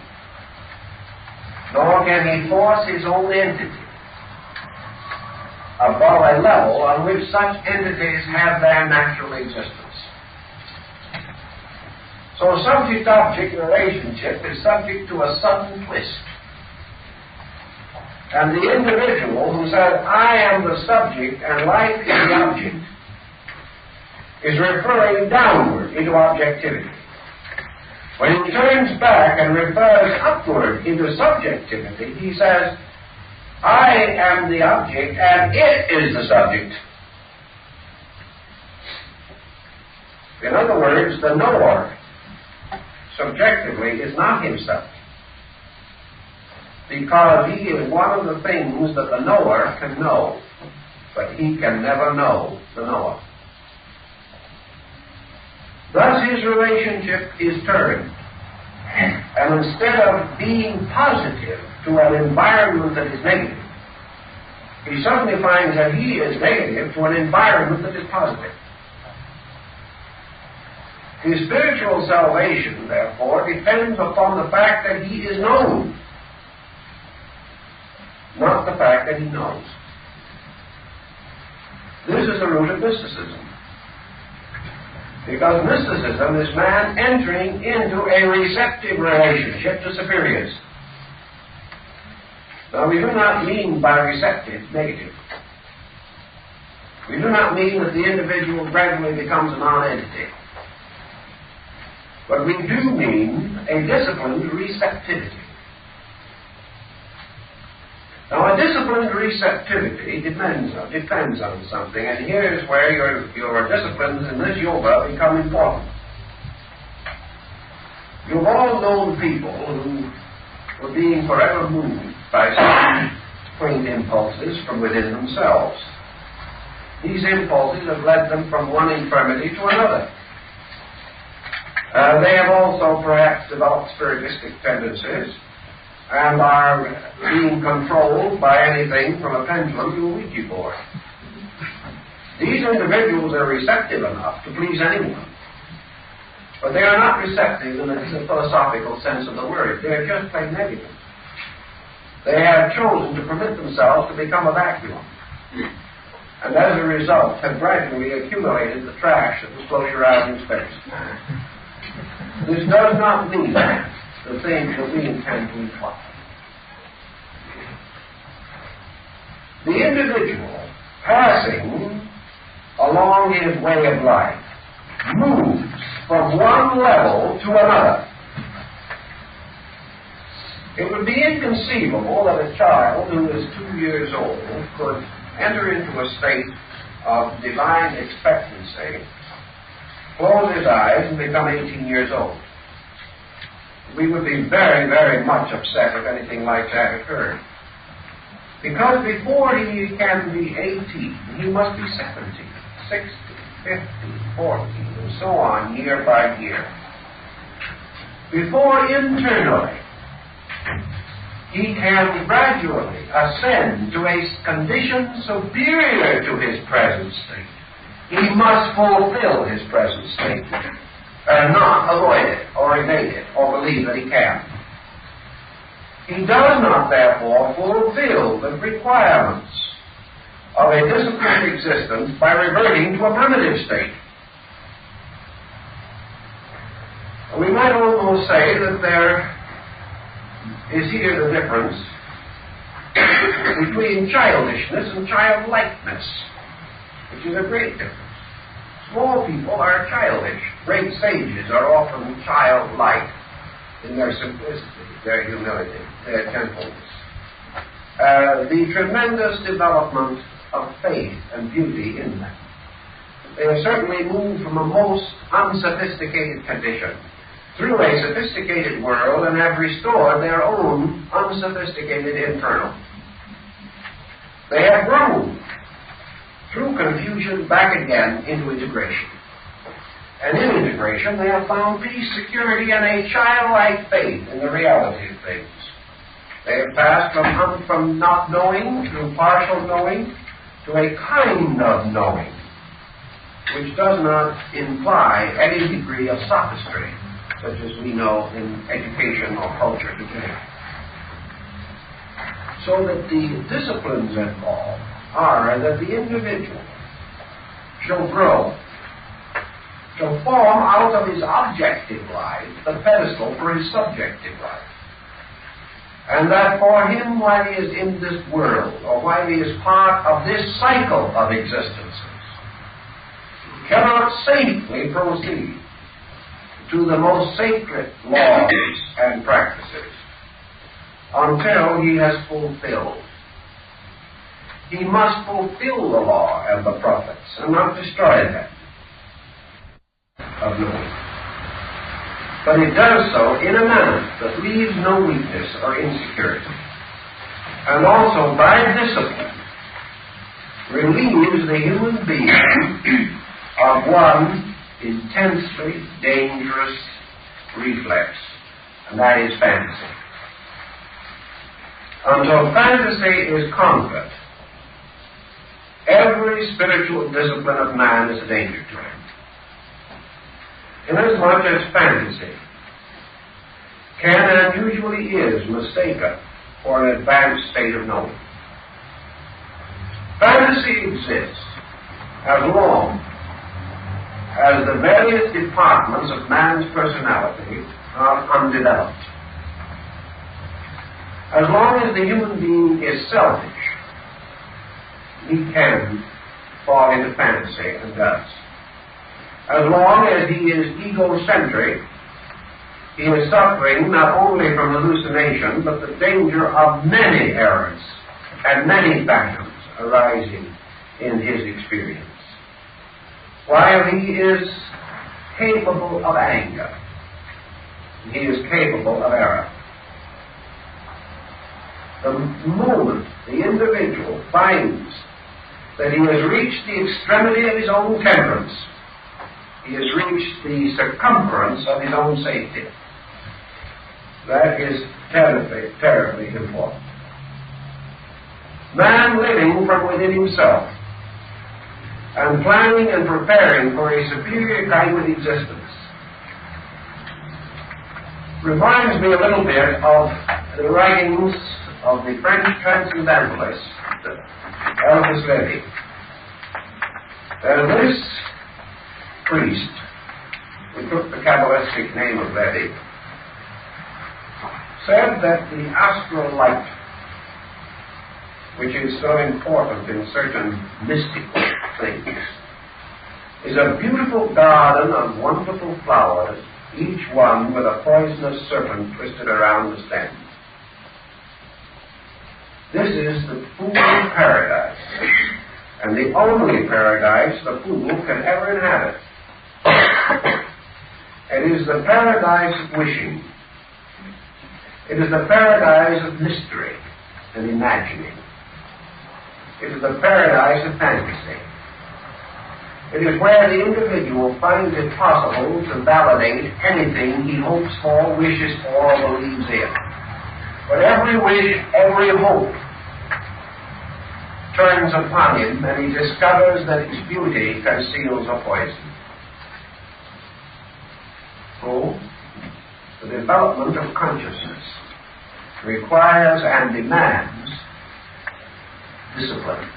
nor can he force his own entity above a level on which such entities have their natural existence. So subject-object relationship is subject to a sudden twist. And the individual who says, I am the subject and life is the object, is referring downward into objectivity. When he turns back and refers upward into subjectivity, he says, I am the object and it is the subject. In other words, the knower subjectively is not himself, because he is one of the things that the knower can know, but he can never know the knower. Thus his relationship is turned, and instead of being positive to an environment that is negative, he suddenly finds that he is negative to an environment that is positive. His spiritual salvation, therefore, depends upon the fact that he is known not the fact that he knows. This is the root of mysticism. Because mysticism is man entering into a receptive relationship to superiors. Now, we do not mean by receptive negative. We do not mean that the individual gradually becomes a non-entity. But we do mean a disciplined receptivity. Now, a disciplined receptivity depends on something, and here is where your disciplines in this yoga become important. You've all known people who were being forever moved by some quaint impulses from within themselves. These impulses have led them from one infirmity to another. They have also perhaps developed spiritistic tendencies and are being controlled by anything from a pendulum to a Ouija board. These individuals are receptive enough to please anyone, but they are not receptive in the philosophical sense of the word. They are just plain negative. They have chosen to permit themselves to become a vacuum, and as a result have gradually accumulated the trash that will float around in space. This does not mean the things that we intend to imply. The individual passing along his way of life moves from one level to another. It would be inconceivable that a child who is 2 years old could enter into a state of divine expectancy, close his eyes, and become 18 years old. We would be very, very much upset if anything like that occurred. Because before he can be 18, he must be 17, 16, 15, 14, and so on, year by year. Before internally he can gradually ascend to a condition superior to his present state, he must fulfill his present state and not avoid it or evade it or believe that he can. He does not, therefore, fulfill the requirements of a disciplined existence by reverting to a primitive state. We might almost say that there is here the difference between childishness and childlikeness, which is a great difference. Small people are childish. Great sages are often childlike in their simplicity, their humility, their gentleness. The tremendous development of faith and beauty in them. They have certainly moved from a most unsophisticated condition through a sophisticated world and have restored their own unsophisticated internal. They have grown through confusion back again into integration. And in integration they have found peace, security, and a childlike faith in the reality of things. They have passed from not knowing through partial knowing to a kind of knowing, which does not imply any degree of sophistry, such as we know in education or culture today. So that the disciplines involved are that the individual shall grow, shall form out of his objective life the pedestal for his subjective life. And that for him, while he is in this world, or while he is part of this cycle of existences, he cannot safely proceed to the most sacred laws and practices until he has fulfilled. He must fulfill the law and the prophets and not destroy them of knowing. But it does so in a manner that leaves no weakness or insecurity, and also by discipline relieves the human being of one intensely dangerous reflex, and that is fantasy. Until fantasy is conquered, every spiritual discipline of man is a danger to him. Inasmuch as fantasy can and usually is mistaken or an advanced state of knowing. Fantasy exists as long as the various departments of man's personality are undeveloped. As long as the human being is selfish, he can fall into fantasy and does. As long as he is egocentric, he is suffering not only from hallucination, but the danger of many errors and many phantoms arising in his experience. While he is capable of anger, he is capable of error. The moment the individual finds that he has reached the extremity of his own temperance, he has reached the circumference of his own safety. That is terribly, terribly important. Man living from within himself and planning and preparing for a superior kind of existence reminds me a little bit of the writings of the French transcendentalist Elvis Levy. This priest, who took the Kabbalistic name of Levy, said that the astral light, which is so important in certain mystical things, is a beautiful garden of wonderful flowers, each one with a poisonous serpent twisted around the stem. This is the fool's paradise, and the only paradise the fool can ever inhabit. It is the paradise of wishing. It is the paradise of mystery and imagining. It is the paradise of fantasy. It is where the individual finds it possible to validate anything he hopes for, wishes for, or believes in. But every wish, every hope turns upon him, and he discovers that its beauty conceals a poison. So, the development of consciousness requires and demands discipline.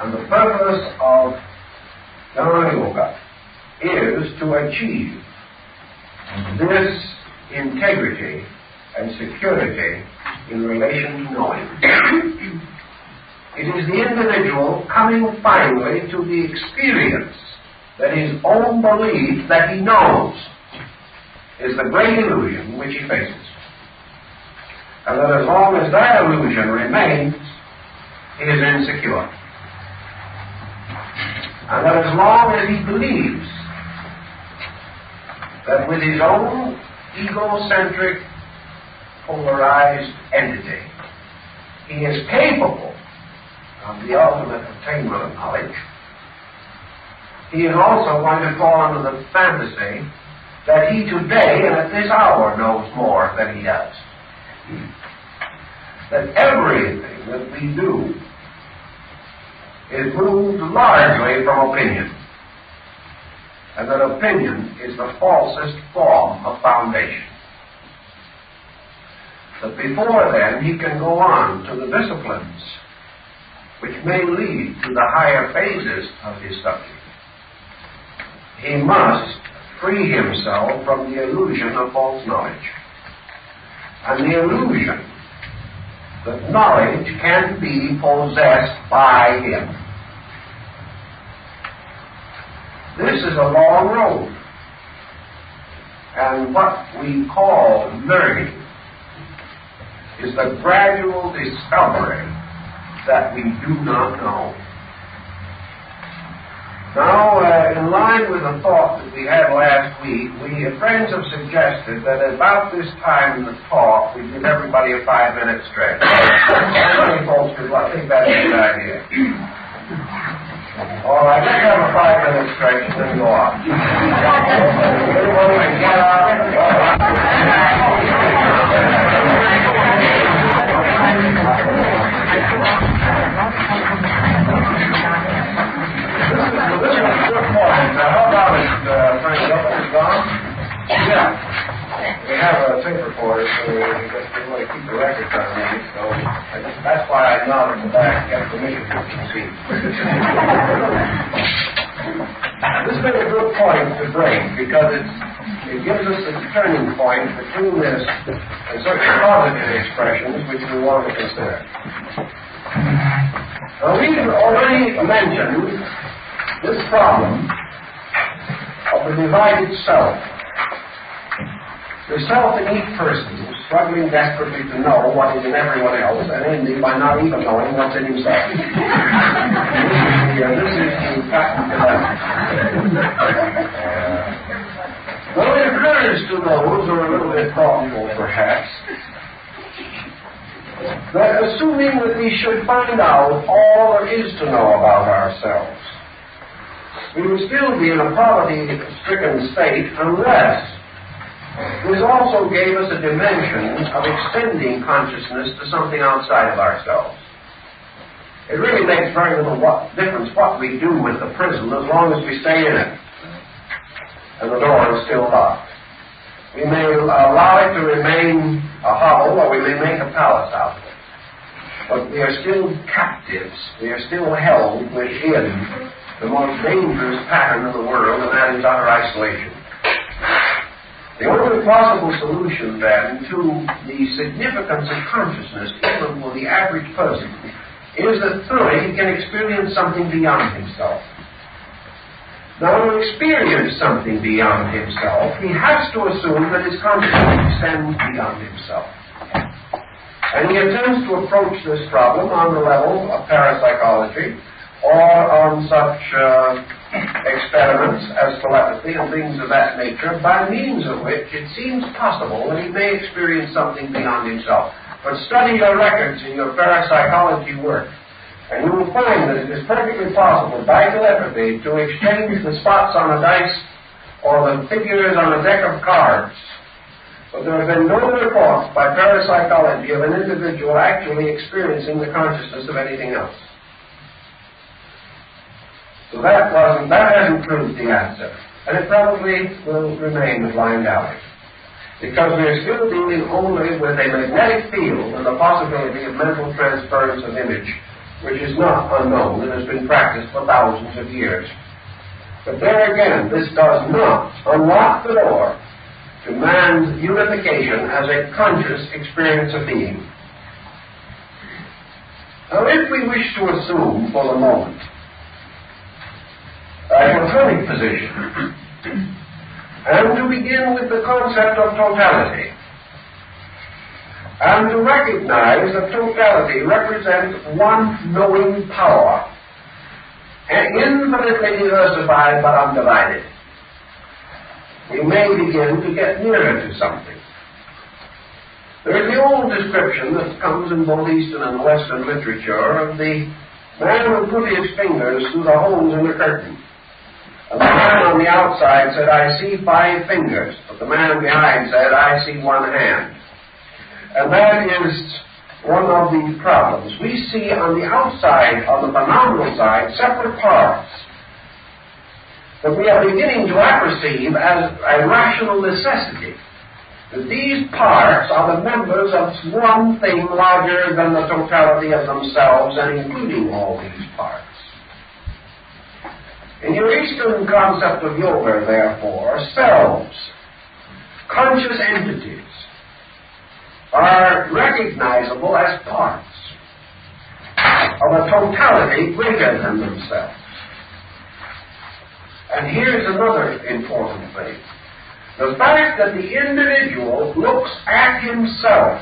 And the purpose of Jnana Yoga is to achieve this integrity and security in relation to knowing. It is the individual coming finally to the experience that his own belief that he knows is the great illusion which he faces. And that as long as that illusion remains, he is insecure. And that as long as he believes that with his own egocentric, polarized entity, he is capable of the ultimate attainment of knowledge, he is also going to fall under the fantasy that he today and at this hour knows more than he does. That everything that we do is moved largely from opinion, and that opinion is the falsest form of foundation. But before then, he can go on to the disciplines which may lead to the higher phases of his subject. He must free himself from the illusion of false knowledge, and the illusion that knowledge can be possessed by him. This is a long road, and what we call learning is the gradual discovery that we do not know. Now, in line with the thought that we had last week, friends have suggested that about this time in the talk, we give everybody a 5-minute stretch. How many folks could think that's a good idea? All right, let's have a 5-minute stretch and then go on. Everyone can get out. This is a good point. How about it, Frank? Is gone? Yeah. We have a tape recorder, so we want to keep the records on these. So that's why I nodded in the back, get permission to proceed. This has been a good point to break because it gives us a turning point between this and certain positive expressions which we want to consider. Now, we've already mentioned this problem of the divided self. The self in each person struggling desperately to know what is in everyone else and ending by not even knowing what's in himself. This is the patent dilemma. Well, it occurs to those who are a little bit thoughtful, perhaps, that assuming that we should find out all there is to know about ourselves, we would still be in a poverty-stricken state unless this also gave us a dimension of extending consciousness to something outside of ourselves. It really makes very little difference what we do with the prison as long as we stay in it and the door is still locked. We may allow it to remain a hovel or we may make a palace out of it. But we are still captives. We are still held within the most dangerous pattern of the world, and that is utter isolation. The only possible solution, then, to the significance of consciousness, even for the average person, is that through it he can experience something beyond himself. Now, to experience something beyond himself, he has to assume that his consciousness extends beyond himself. And he attempts to approach this problem on the level of parapsychology or on such experiments as telepathy and things of that nature, by means of which it seems possible that he may experience something beyond himself. But study your records in your parapsychology work, and you will find that it is perfectly possible by telepathy to exchange the spots on a dice or the figures on a deck of cards. But there have been no reports by parapsychology of an individual actually experiencing the consciousness of anything else. So that hasn't proved the answer. And it probably will remain a blind alley. Because we are still dealing only with a magnetic field and the possibility of mental transference of image, which is not unknown and has been practiced for thousands of years. But there again, this does not unlock the door to man's unification as a conscious experience of being. Now, if we wish to assume for the moment a Platonic position, and to begin with the concept of totality, and to recognize that totality represents one knowing power, and infinitely diversified but undivided, we may begin to get nearer to something. There is the old description that comes in both Eastern and Western literature of the man who put his fingers through the holes in the curtain. And the man on the outside said, "I see 5 fingers," but the man behind said, "I see 1 hand." And that is one of the problems. We see on the outside, on the phenomenal side, separate parts that we are beginning to apperceive as a rational necessity. That these parts are the members of one thing larger than the totality of themselves and including all these parts. In your Eastern concept of yoga, therefore, selves, conscious entities, are recognizable as parts of a totality greater than themselves. And here's another important thing. The fact that the individual looks at himself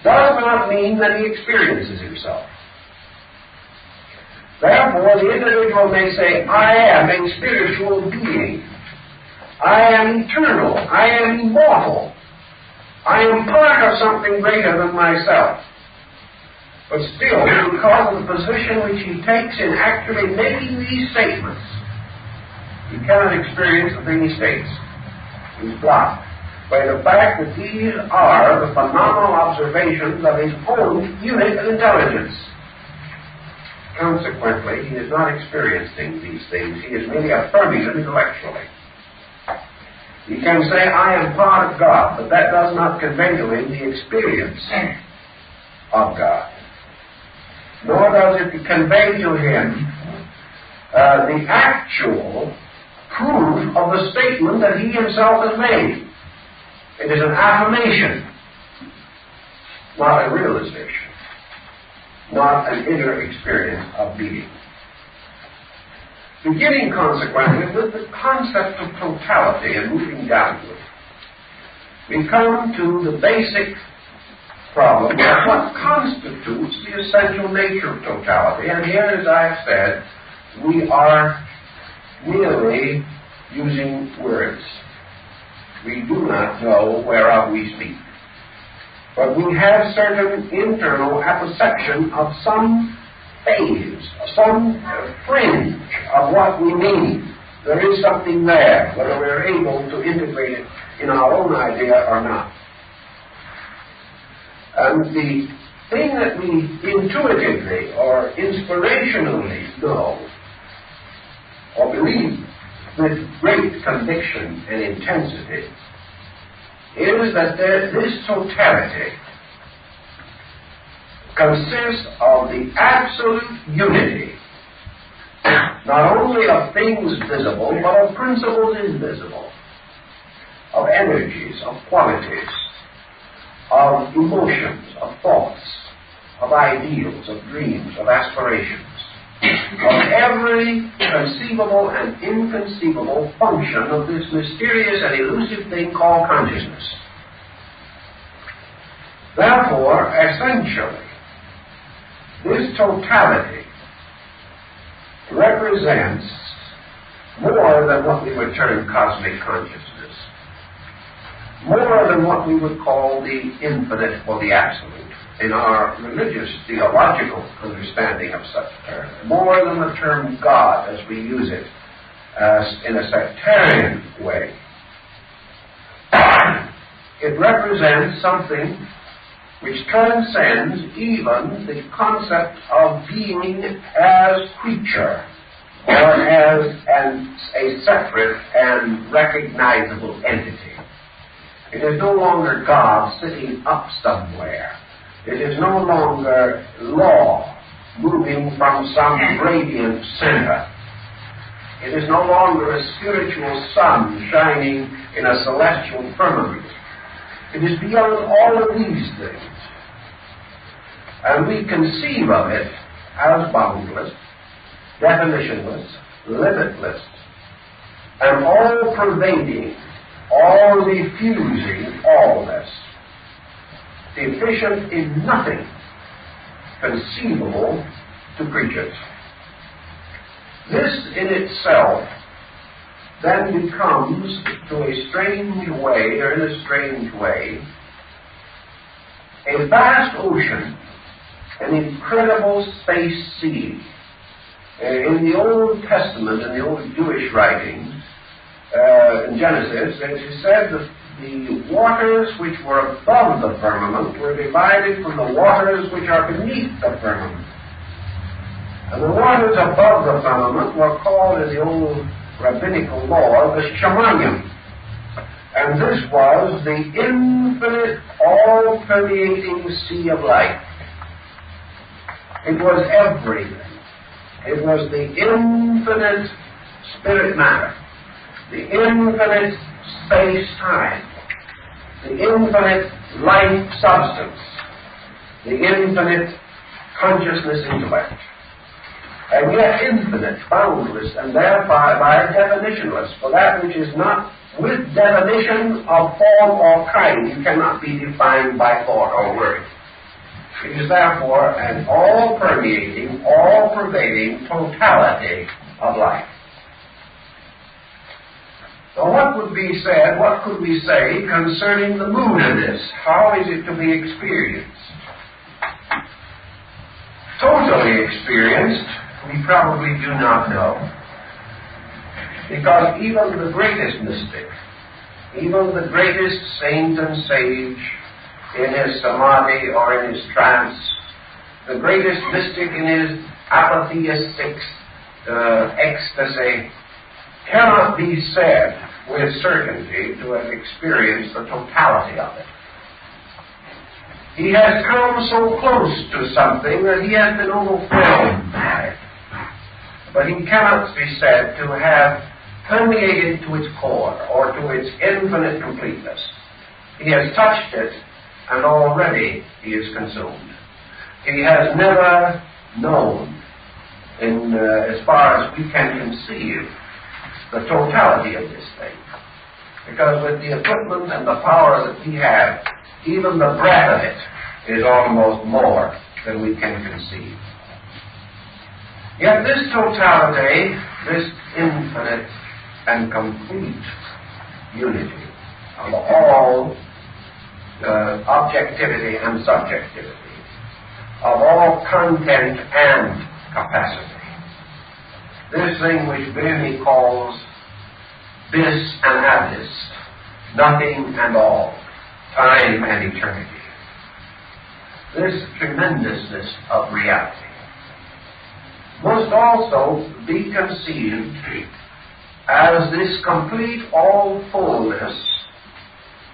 does not mean that he experiences himself. Therefore, the individual may say, "I am a spiritual being. I am eternal. I am immortal. I am part of something greater than myself." But still, because of the position which he takes in actually making these statements, he cannot experience the thing he states. He's blocked by the fact that these are the phenomenal observations of his own unit of intelligence. Consequently, he is not experiencing these things. He is merely affirming them intellectually. He can say, I am part of God, but that does not convey to him the experience of God. Nor does it convey to him the actual proof of the statement that he himself has made. It is an affirmation, not a realization, not an inner experience of being. Beginning, consequently, with the concept of totality and moving downward, we come to the basic problem of what constitutes the essential nature of totality. And here, as I have said, we are merely using words. We do not know whereof we speak. But we have certain internal apperception of some phase, some fringe of what we mean. There is something there, whether we're able to integrate it in our own idea or not. And the thing that we intuitively or inspirationally know or believe with great conviction and intensity is that this totality consists of the absolute unity, not only of things visible, but of principles invisible, of energies, of qualities, of emotions, of thoughts, of ideals, of dreams, of aspirations, of every conceivable and inconceivable function of this mysterious and elusive thing called consciousness. Therefore, essentially, this totality represents more than what we would term cosmic consciousness, more than what we would call the infinite or the absolute in our religious, theological understanding of such terms, more than the term God as we use it in a sectarian way. It represents something which transcends even the concept of being as creature or as a separate and recognizable entity. It is no longer God sitting up somewhere. It is no longer law moving from some radiant center. It is no longer a spiritual sun shining in a celestial firmament. It is beyond all of these things. And we conceive of it as boundless, definitionless, limitless, and all-pervading, all-diffusing allness, deficient in nothing conceivable to creatures. This in itself then becomes, to a strange way, or in a strange way, a vast ocean, an incredible space sea. In the Old Testament, in the old Jewish writings, in Genesis, it is said that the waters which were above the firmament were divided from the waters which are beneath the firmament. And the waters above the firmament were called in the old rabbinical law the Shemayim. And this was the infinite, all-permeating sea of life. It was everything. It was the infinite spirit matter, the infinite space-time, the infinite life substance, the infinite consciousness intellect, and yet infinite, boundless, and thereby by definitionless. For that which is not with definition of form or kind, you cannot be defined by thought or word. It is therefore an all-permeating, all-pervading totality of life. So what could be said, what could we say concerning the mood of this? How is it to be experienced? Totally experienced, we probably do not know. Because even the greatest mystic, even the greatest saint and sage in his samadhi or in his trance, the greatest mystic in his apatheistic ecstasy, cannot be said with certainty to have experienced the totality of it. He has come so close to something that he has been overwhelmed by it. But he cannot be said to have permeated to its core or to its infinite completeness. He has touched it, and already he is consumed. He has never known, as far as we can conceive, the totality of this thing. Because with the equipment and the power that we have, even the breath of it is almost more than we can conceive. Yet this totality, this infinite and complete unity of all objectivity and subjectivity, of all content and capacity, this thing which Rene calls bis and abyss, nothing and all, time and eternity, this tremendousness of reality must also be conceived as this complete all-fullness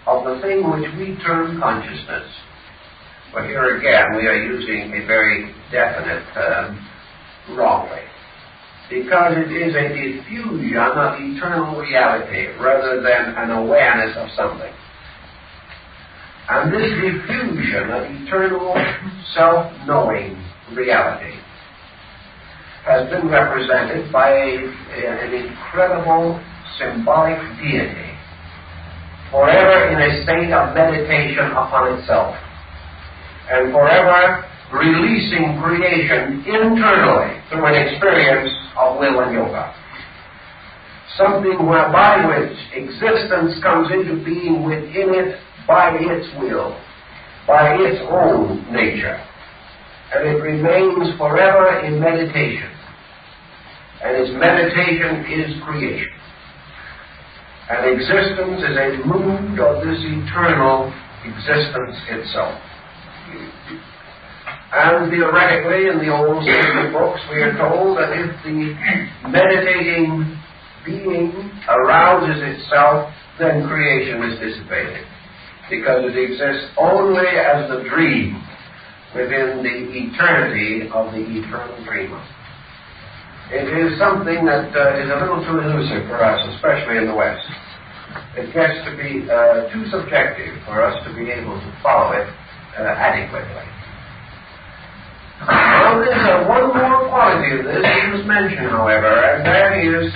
of the thing which we term consciousness. But here again we are using a very definite term wrongly, because it is a diffusion of eternal reality rather than an awareness of something. And this diffusion of eternal self-knowing reality has been represented by an incredible symbolic deity, forever in a state of meditation upon itself, and forever releasing creation internally through an experience of will and yoga. Something whereby which existence comes into being within it by its will, by its own nature, and it remains forever in meditation. And its meditation is creation. And existence is a mood of this eternal existence itself. And theoretically, in the old sacred books, we are told that if the meditating being arouses itself, then creation is dissipated, because it exists only as the dream within the eternity of the eternal dreamer. It is something that is a little too elusive for us, especially in the West. It gets to be too subjective for us to be able to follow it adequately. Well, there's one more quality of this that was mentioned, however, and that is,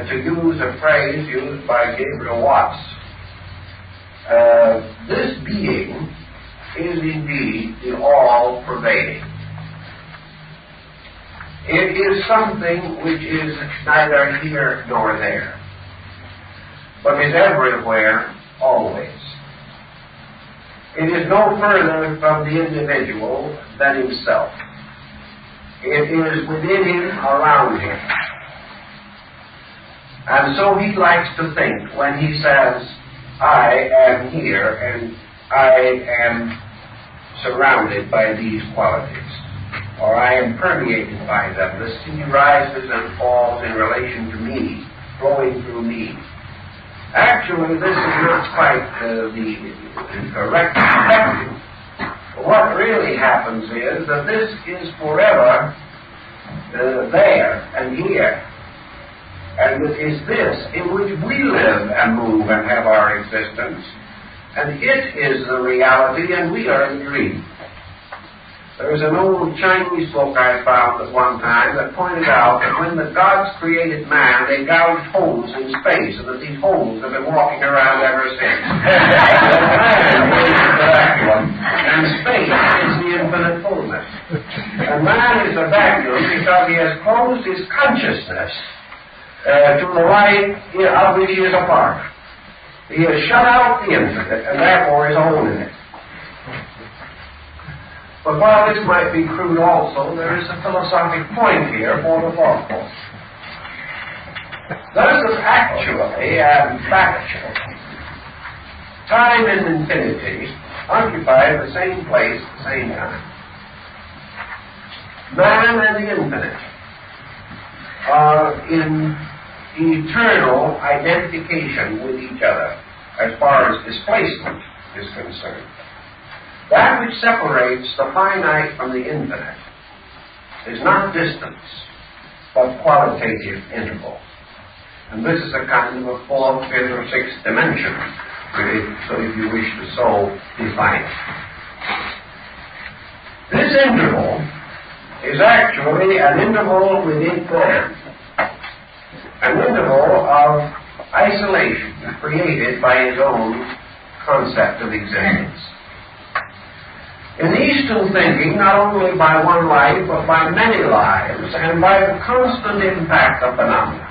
to use a phrase used by Gabriel Watts, this being is indeed the all-pervading. It is something which is neither here nor there, but is everywhere, always. It is no further from the individual than himself. It is within him, around him. And so he likes to think when he says, I am here and I am surrounded by these qualities, or I am permeated by them. The sea rises and falls in relation to me, flowing through me. Actually, this is not quite the correct perspective. What really happens is that this is forever there and here. And it is this in which we live and move and have our existence. And it is the reality, and we are the dream. There was an old Chinese book I found at one time that pointed out that when the gods created man, they gouged holes in space, and that these holes have been walking around ever since. Man is the vacuum, and space is the infinite fullness. And man is the vacuum because he has closed his consciousness to the light of which he is a part. He has shut out the infinite, and therefore is alone in it. But while this might be crude also, there is a philosophic point here for the thoughtful. Thus, actually and factually, time and infinity occupy the same place at the same time. Man and the infinite are in eternal identification with each other as far as displacement is concerned. That which separates the finite from the infinite is not distance, but qualitative interval. And this is a kind of a fourth, fifth, or sixth dimension, really, so if you wish to so define it. This interval is actually an interval within man, an interval of isolation created by his own concept of existence. In Eastern thinking, not only by one life, but by many lives, and by the constant impact of phenomena,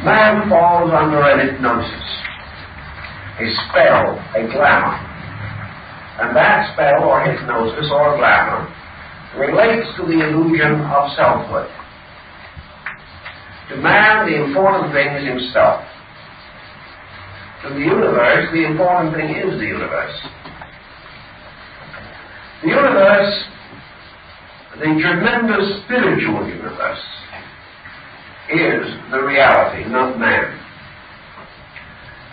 man falls under an hypnosis, a spell, a glamour. And that spell, or hypnosis, or glamour, relates to the illusion of selfhood. To man, the important thing is himself. To the universe, the important thing is the universe. The universe, the tremendous spiritual universe, is the reality, not man.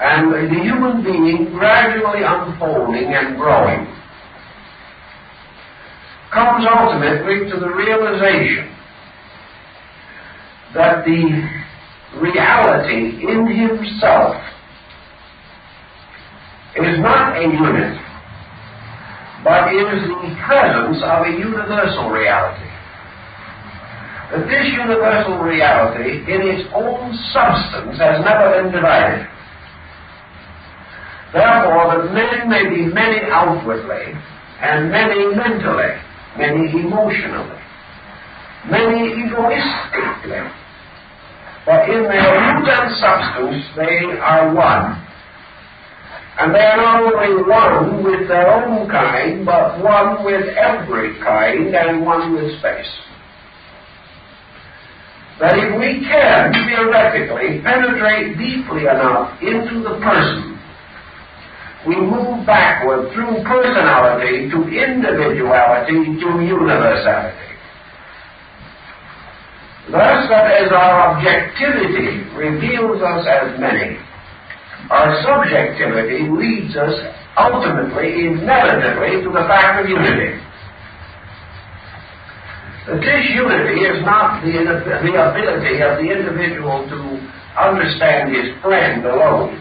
And the human being, gradually unfolding and growing, comes ultimately to the realization that the reality in himself is not a unit, but is the presence of a universal reality. That this universal reality, in its own substance, has never been divided. Therefore, that men may be many outwardly, and many mentally, many emotionally, many egoistically, but in their root and substance they are one. And they are not only one with their own kind, but one with every kind and one with space. That if we can, theoretically, penetrate deeply enough into the person, we move backward through personality to individuality to universality. Thus, that as our objectivity reveals us as many, our subjectivity leads us ultimately, inevitably, to the fact of unity. That this unity is not the ability of the individual to understand his friend alone.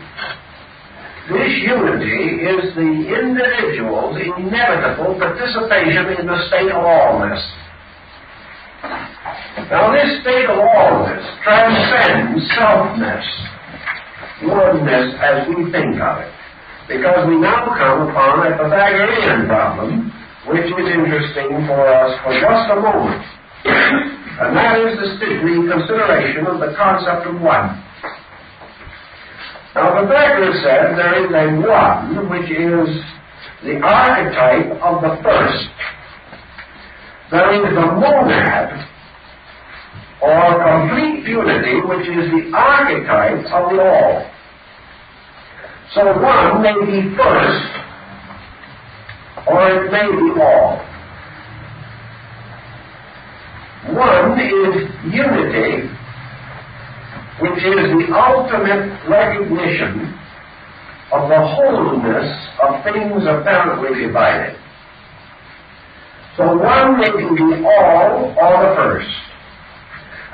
This unity is the individual's inevitable participation in the state of allness. Now, this state of allness transcends selfness, oneness as we think of it, because we now come upon a Pythagorean problem, which is interesting for us for just a moment, and that is the consideration of the concept of one. Now, Pythagoras said there is a one which is the archetype of the first. There is the monad, or complete unity, which is the archetype of the all. So one may be first, or it may be all. One is unity, which is the ultimate recognition of the wholeness of things apparently divided. So one may be the all or the first.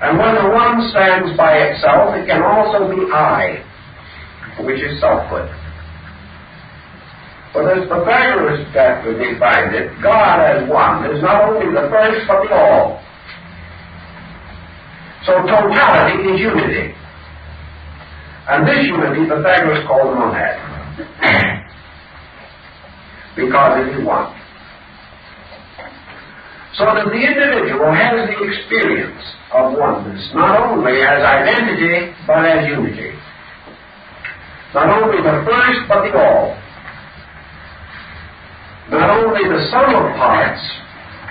And when the one stands by itself, it can also be I, which is selfhood. But as Pythagoras defined it, God as one is not only the first but the all. So totality is unity. And this unity Pythagoras called monad, because it is one. So that the individual has the experience of oneness, not only as identity, but as unity. Not only the first, but the all. Not only the sum of parts,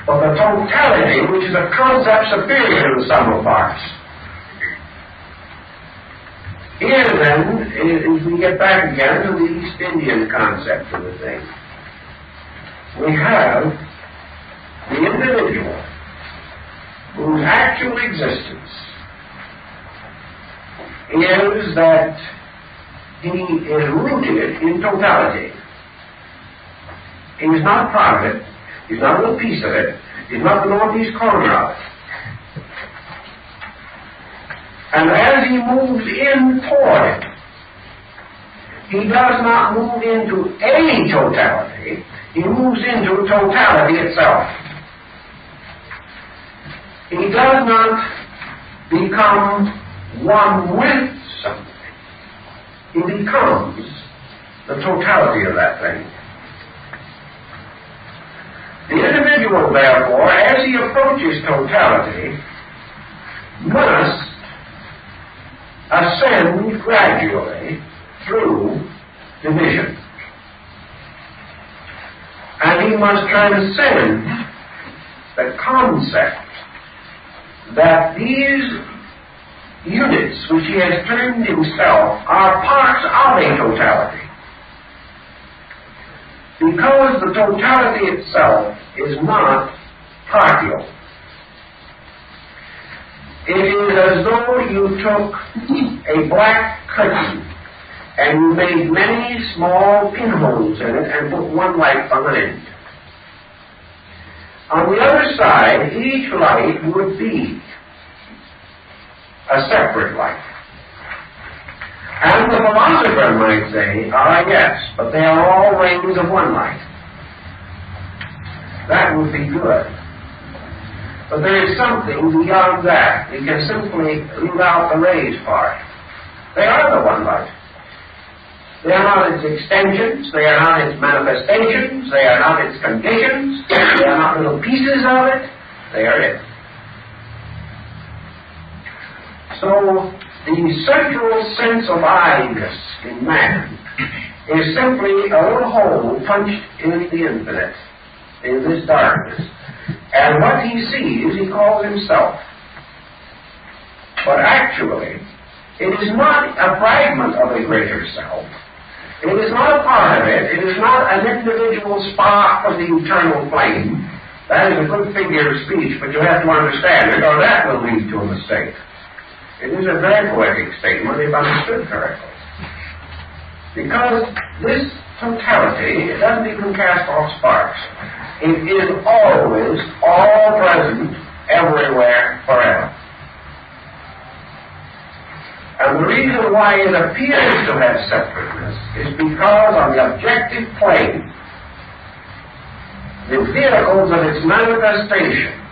but the totality, which is a concept superior to the sum of parts. Here, then, as we get back again to the East Indian concept of the thing, we have the individual whose actual existence is that he is rooted in totality. He is not part of it. He's not a little piece of it. He's not the northeast corner of it. And as he moves in toward it, he does not move into a totality. He moves into totality itself. He does not become one with something. He becomes the totality of that thing. The individual, therefore, as he approaches totality, must ascend gradually through division. And he must transcend the concept that these units which he has termed himself are parts of a totality. Because the totality itself is not partial. It is as though you took a black curtain and you made many small pinholes in it and put one light behind. On the other side, each light would be a separate light. And the philosopher might say, yes, but they are all rings of one light. That would be good. But there is something beyond that. We can simply leave out the rays part. They are the one light. They are not its extensions. They are not its manifestations. They are not its conditions. They are not little pieces of it. They are it. So, the central sense of I-ness in man is simply a little hole punched in the infinite, in this darkness. And what he sees, he calls himself. But actually, it is not a fragment of a greater self. It is not a part of it. It is not an individual spark of the eternal flame. That is a good figure of speech, but you have to understand it, or that will lead to a mistake. It is a very poetic statement if understood correctly. Because this totality, it doesn't even cast off sparks. It is always all present, everywhere, forever. And the reason why it appears to have separateness is because on the objective plane, the vehicles of its manifestation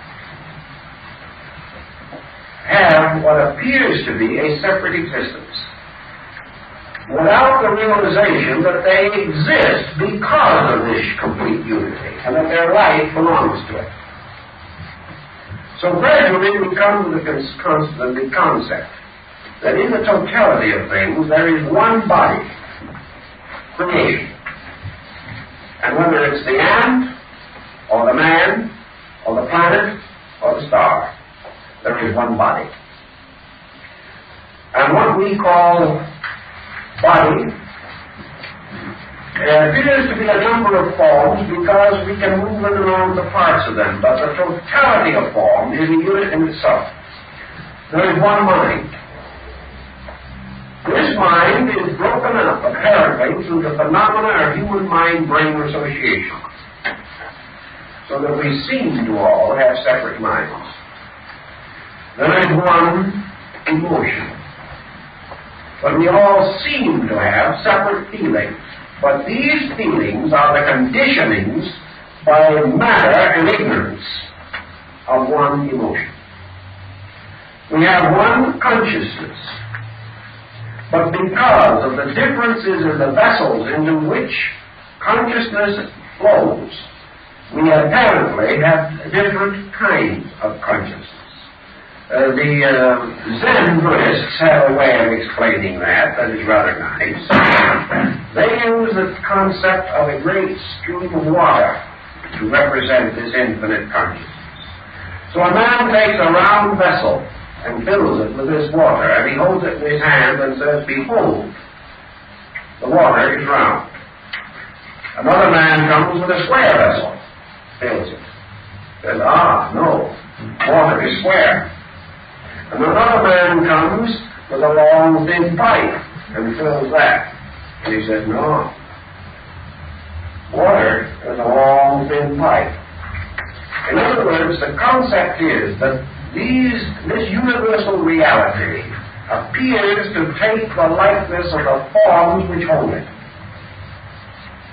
have what appears to be a separate existence, without the realization that they exist because of this complete unity, and that their life belongs to it. So gradually we come to the concept that in the totality of things there is one body, creation. And whether it's the ant, or the man, or the planet, or the star, there is one body. And what we call body appears to be a number of forms because we can move in and around the parts of them, but the totality of form is a unit in itself. There is one mind. This mind is broken up, apparently, through the phenomena of human mind-brain association, so that we seem to all have separate minds. There is one emotion. But we all seem to have separate feelings. But these feelings are the conditionings by matter and ignorance of one emotion. We have one consciousness. But because of the differences in the vessels into which consciousness flows, we apparently have different kinds of consciousness. The Zen Buddhists have a way of explaining that is rather nice. They use the concept of a great stream of water to represent this infinite consciousness. So a man takes a round vessel and fills it with this water, and he holds it in his hand and says, "Behold, the water is round." Another man comes with a square vessel, fills it, says, "Ah, no, water is square." And another man comes with a long, thin pipe and fills that. And he says, no. Water is a long, thin pipe. In other words, the concept is that this universal reality appears to take the likeness of the forms which hold it.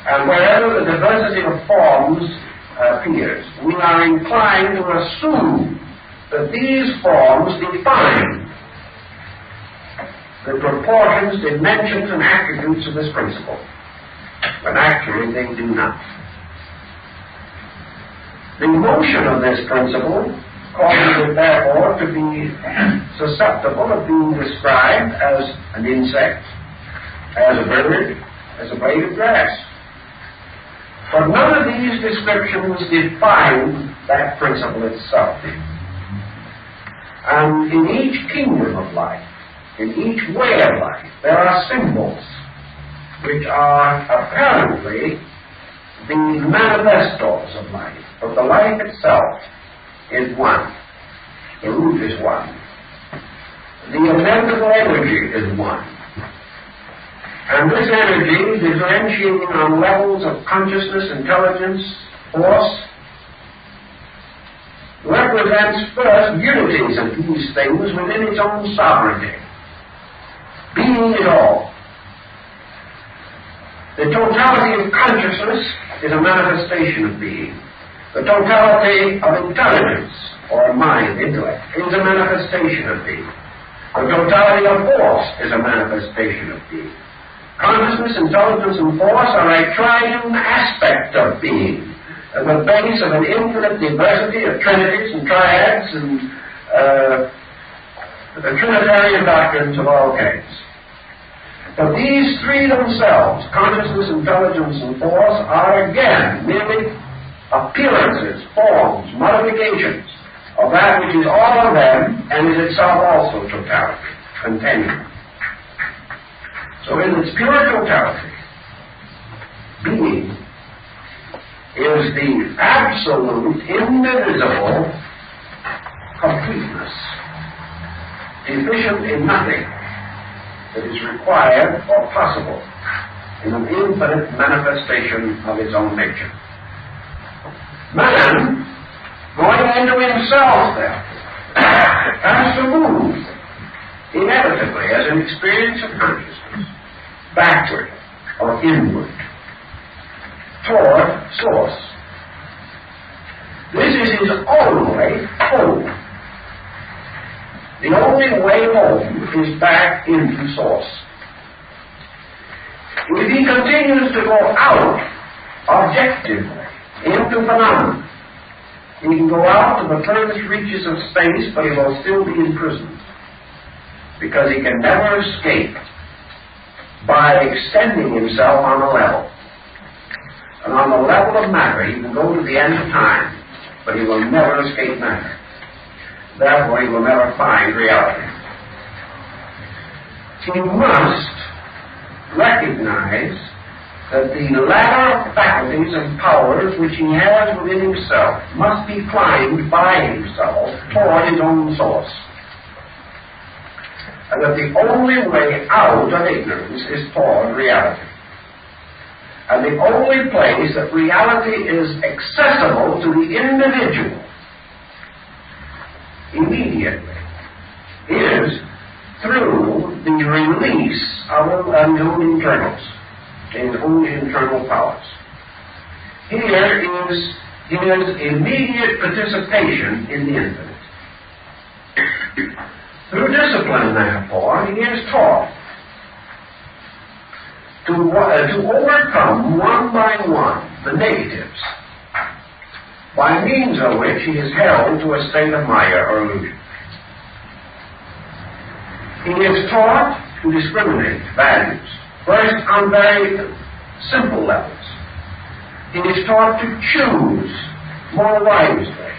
And wherever the diversity of forms appears, we are inclined to assume that these forms define the proportions, dimensions, and attributes of this principle. But actually they do not. The motion of this principle causes it therefore to be susceptible of being described as an insect, as a bird, as a blade of grass. But none of these descriptions define that principle itself. And in each kingdom of life, in each way of life, there are symbols which are apparently the manifestos of life. But the life itself is one. The root is one. The inevitable energy is one. And this energy, differentiating on levels of consciousness, intelligence, force, represents first unities of these things within its own sovereignty. Being it all. The totality of consciousness is a manifestation of being. The totality of intelligence, or mind, intellect, is a manifestation of being. The totality of force is a manifestation of being. Consciousness, intelligence, and force are a triune aspect of being, at the base of an infinite diversity of trinities and triads and the Trinitarian doctrines of all kinds. But these three themselves, consciousness, intelligence, and force, are again merely appearances, forms, modifications of that which is all of them and is itself also totality, continuum. So in its pure totality, being is the absolute, indivisible completeness, deficient in nothing, that is required or possible in an infinite manifestation of its own nature. Man, going into himself then, has to move inevitably as an experience of consciousness, backward or inward, toward source. This is his only home. The only way home is back into source. If he continues to go out objectively into phenomena, he can go out to the furthest reaches of space, but he will still be imprisoned, because he can never escape by extending himself on a level. And on the level of matter, he can go to the end of time, but he will never escape matter. Therefore, he will never find reality. He must recognize that the ladder of faculties and powers which he has within himself must be climbed by himself toward his own source. And that the only way out of ignorance is toward reality. And the only place that reality is accessible to the individual immediately is through the release of his own internals, his own internal powers. Here is his immediate participation in the infinite. Through discipline, therefore, he is taught to overcome one by one the negatives, by means of which he is held to a state of Maya or illusion. He is taught to discriminate values, first on very simple levels. He is taught to choose more wisely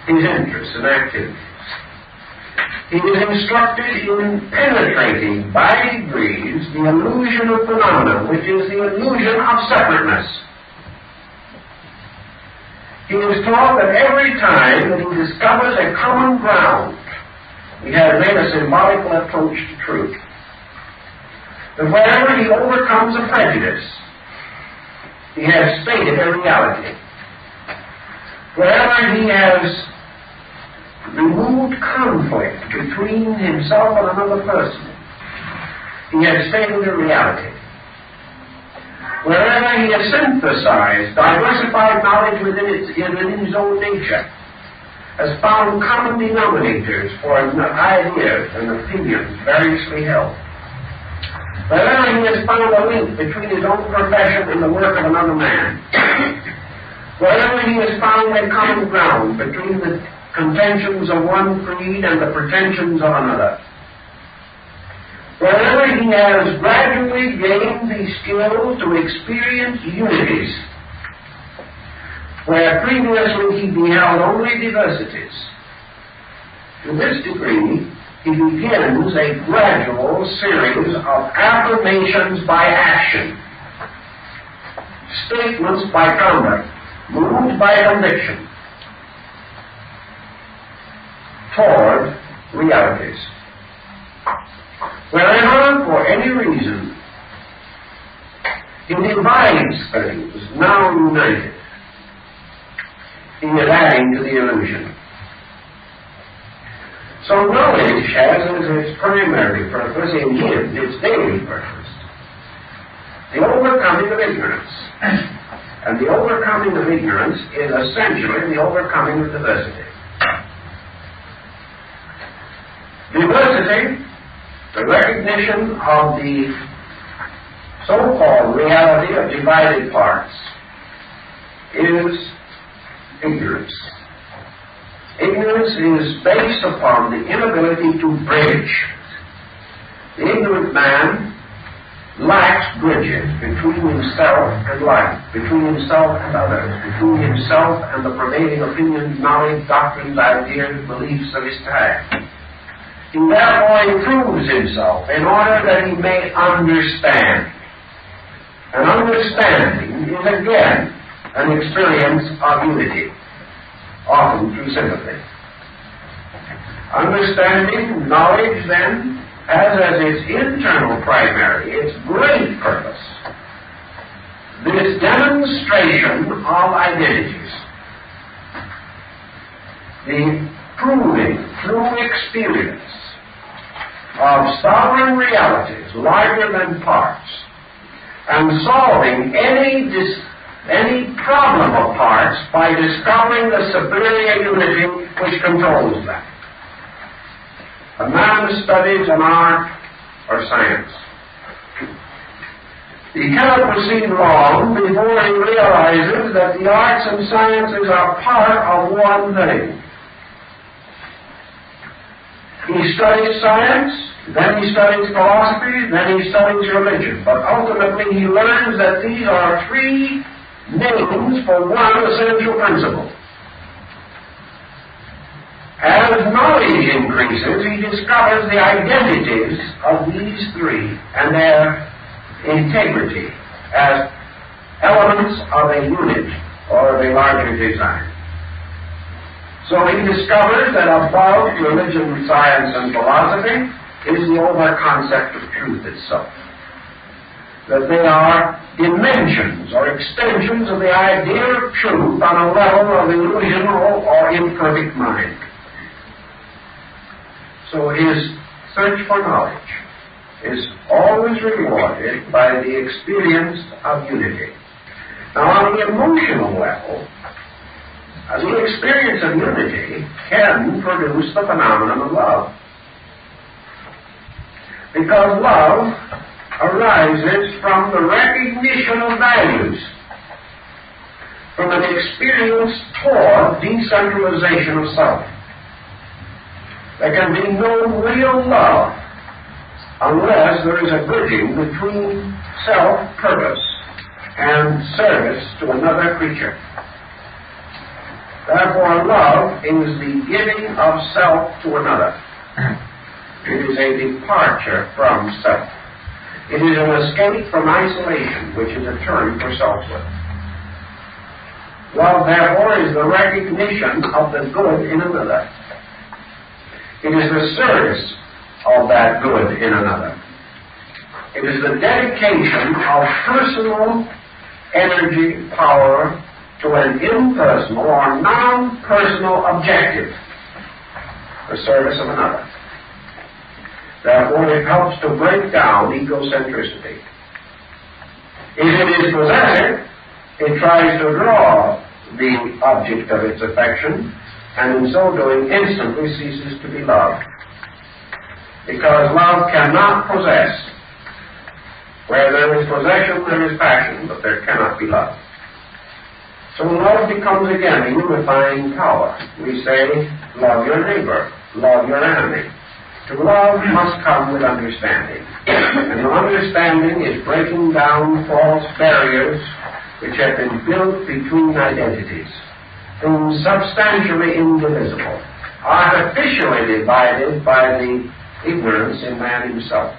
his interests and activities. He is instructed in penetrating by degrees the illusion of phenomena, which is the illusion of separateness. He is taught that every time that he discovers a common ground He has made a symbolical approach to truth. But wherever he overcomes a prejudice, he has stated a reality. Wherever he has removed conflict between himself and another person, he has stated a reality. Wherever he has synthesized diversified knowledge within his own nature, has found common denominators for ideas and opinions variously held. Wherever he has found a link between his own profession and the work of another man, wherever he has found a common ground between the contentions of one creed and the pretensions of another, wherever he has gradually gained the skills to experience unities, where previously he beheld only diversities, to this degree he begins a gradual series of affirmations by action, statements by conduct, moved by conviction, toward realities. Wherever, for any reason, he divides things now united, he is adding to the illusion. So knowledge has as its primary purpose in him, its daily purpose, the overcoming of ignorance. And the overcoming of ignorance is essentially the overcoming of diversity. Diversity, the recognition of the so-called reality of divided parts, is ignorance. Ignorance is based upon the inability to bridge. The ignorant man lacks bridges between himself and life, between himself and others, between himself and the prevailing opinions, knowledge, doctrines, ideas, beliefs of his time. He therefore improves himself in order that he may understand. And understanding is again an experience of unity, often through sympathy. Understanding, knowledge, then, has as its internal primary, its great purpose, this demonstration of identities, the proving through experience of sovereign realities larger than parts, and solving any problem of parts by discovering the superior unity which controls them. A man studies an art or science. He cannot proceed long before he realizes that the arts and sciences are part of one thing. He studies science, then he studies philosophy, then he studies religion. But ultimately he learns that these are three names for one essential principle. As knowledge increases, he discovers the identities of these three and their integrity as elements of a unit or of a larger design. So he discovers that above religion, science, and philosophy is the over-concept of truth itself. That they are dimensions or extensions of the idea of truth on a level of illusional or imperfect mind. So his search for knowledge is always rewarded by the experience of unity. Now, on the emotional level, the experience of unity can produce the phenomenon of love. Because love arises from the recognition of values, from an experience toward decentralization of self. There can be no real love unless there is a bridging between self-purpose and service to another creature. Therefore, love is the giving of self to another. It is a departure from self. It is an escape from isolation, which is a term for selfhood. Love, therefore, is the recognition of the good in another. It is the service of that good in another. It is the dedication of personal energy, power, to an impersonal or non-personal objective, the service of another. Therefore, it helps to break down egocentricity. If it is possessive, it tries to draw the object of its affection, and in so doing instantly ceases to be loved. Because love cannot possess. Where there is possession, there is passion, but there cannot be love. So love becomes again a unifying power. We say, love your neighbor, love your enemy. To love must come with understanding. And the understanding is breaking down false barriers which have been built between identities, things substantially indivisible, artificially divided by the ignorance in man himself.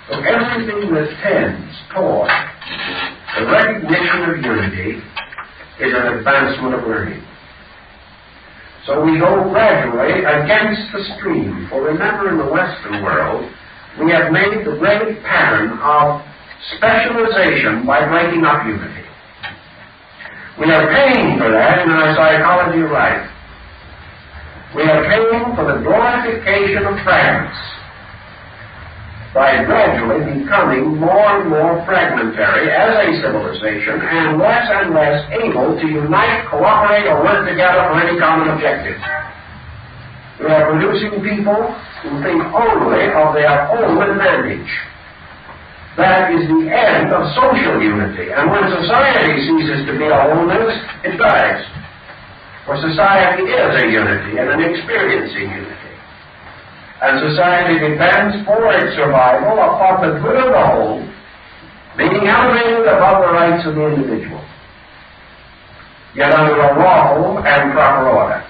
So everything that tends toward the recognition of unity is an advancement of learning. So we go gradually against the stream. For remember, in the Western world, we have made the great pattern of specialization by breaking up unity. We are paying for that in our psychology of life. We are paying for the glorification of fragments by gradually becoming more and more fragmentary as a civilization and less able to unite, cooperate, or work together for any common objective. We are producing people who think only of their own advantage. That is the end of social unity. And when society ceases to be a wholeness, it dies. For society is a unity and an experiencing unity. And society depends for its survival upon the good of the whole being elevated above the rights of the individual, yet under a lawful and proper order.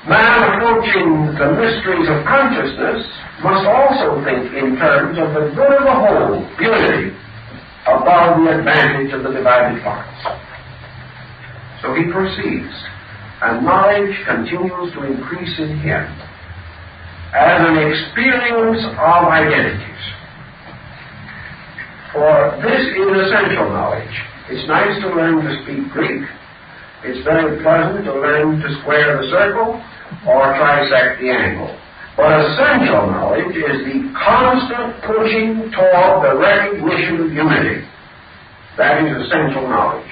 Man approaching the mysteries of consciousness must also think in terms of the good of the whole, unity, above the advantage of the divided parts. So he proceeds, and knowledge continues to increase in him as an experience of identities. For this is essential knowledge. It's nice to learn to speak Greek. It's very pleasant to learn to square the circle or trisect the angle. But essential knowledge is the constant pushing toward the recognition of unity. That is essential knowledge.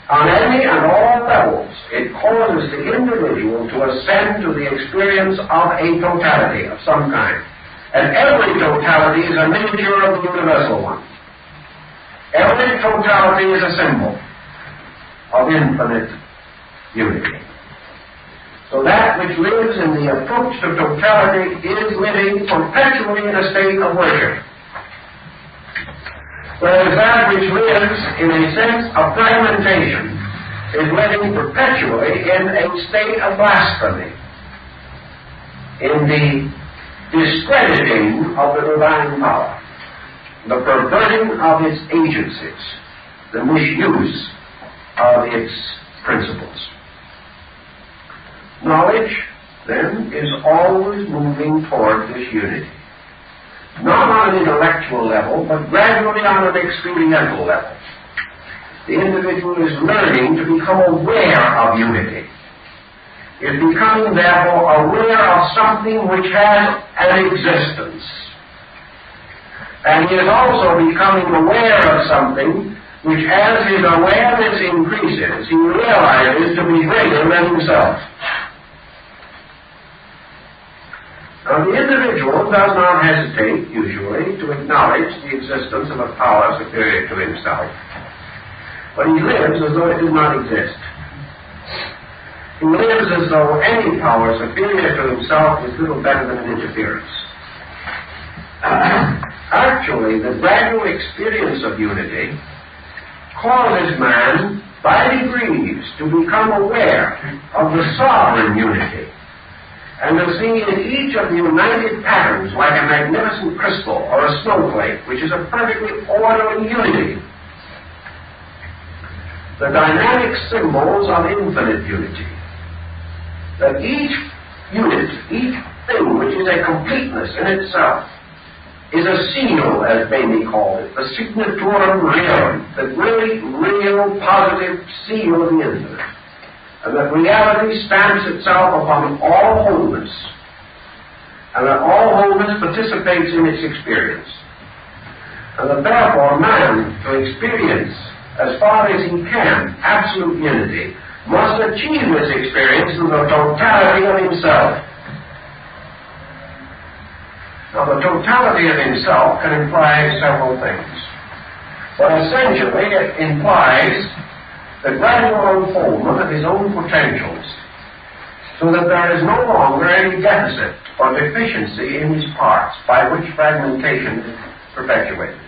On any and all levels, it causes the individual to ascend to the experience of a totality of some kind. And every totality is a miniature of the universal one. Every totality is a symbol of infinite unity. So that which lives in the approach to totality is living perpetually in a state of worship. Whereas that which lives in a sense of fragmentation is living perpetually in a state of blasphemy, in the discrediting of the divine power, the perverting of its agencies, the misuse of its principles. Knowledge, then, is always moving toward this unity. Not on an intellectual level, but gradually on an experiential level. The individual is learning to become aware of unity. Is becoming, therefore, aware of something which has an existence. And he is also becoming aware of something which, as his awareness increases, he realizes to be greater than himself. Now, the individual does not hesitate, usually, to acknowledge the existence of a power superior to himself. But he lives as though it did not exist. He lives as though any power superior to himself is little better than an interference. Actually, the gradual experience of unity causes man, by degrees, to become aware of the sovereign unity, and to see in each of the united patterns like a magnificent crystal or a snowflake, which is a perfectly orderly unity, the dynamic symbols of infinite unity. that each unit, each thing which is a completeness in itself, is a seal, as Rene called it, the signaturum rerum, the great, real, positive seal of the infinite. And that reality stamps itself upon all wholeness, and that all wholeness participates in its experience. And that therefore man, to experience, as far as he can, absolute unity, must achieve this experience through the totality of himself. Now, the totality of himself can imply several things. But essentially, it implies the gradual unfoldment of his own potentials, so that there is no longer any deficit or deficiency in his parts by which fragmentation is perpetuated.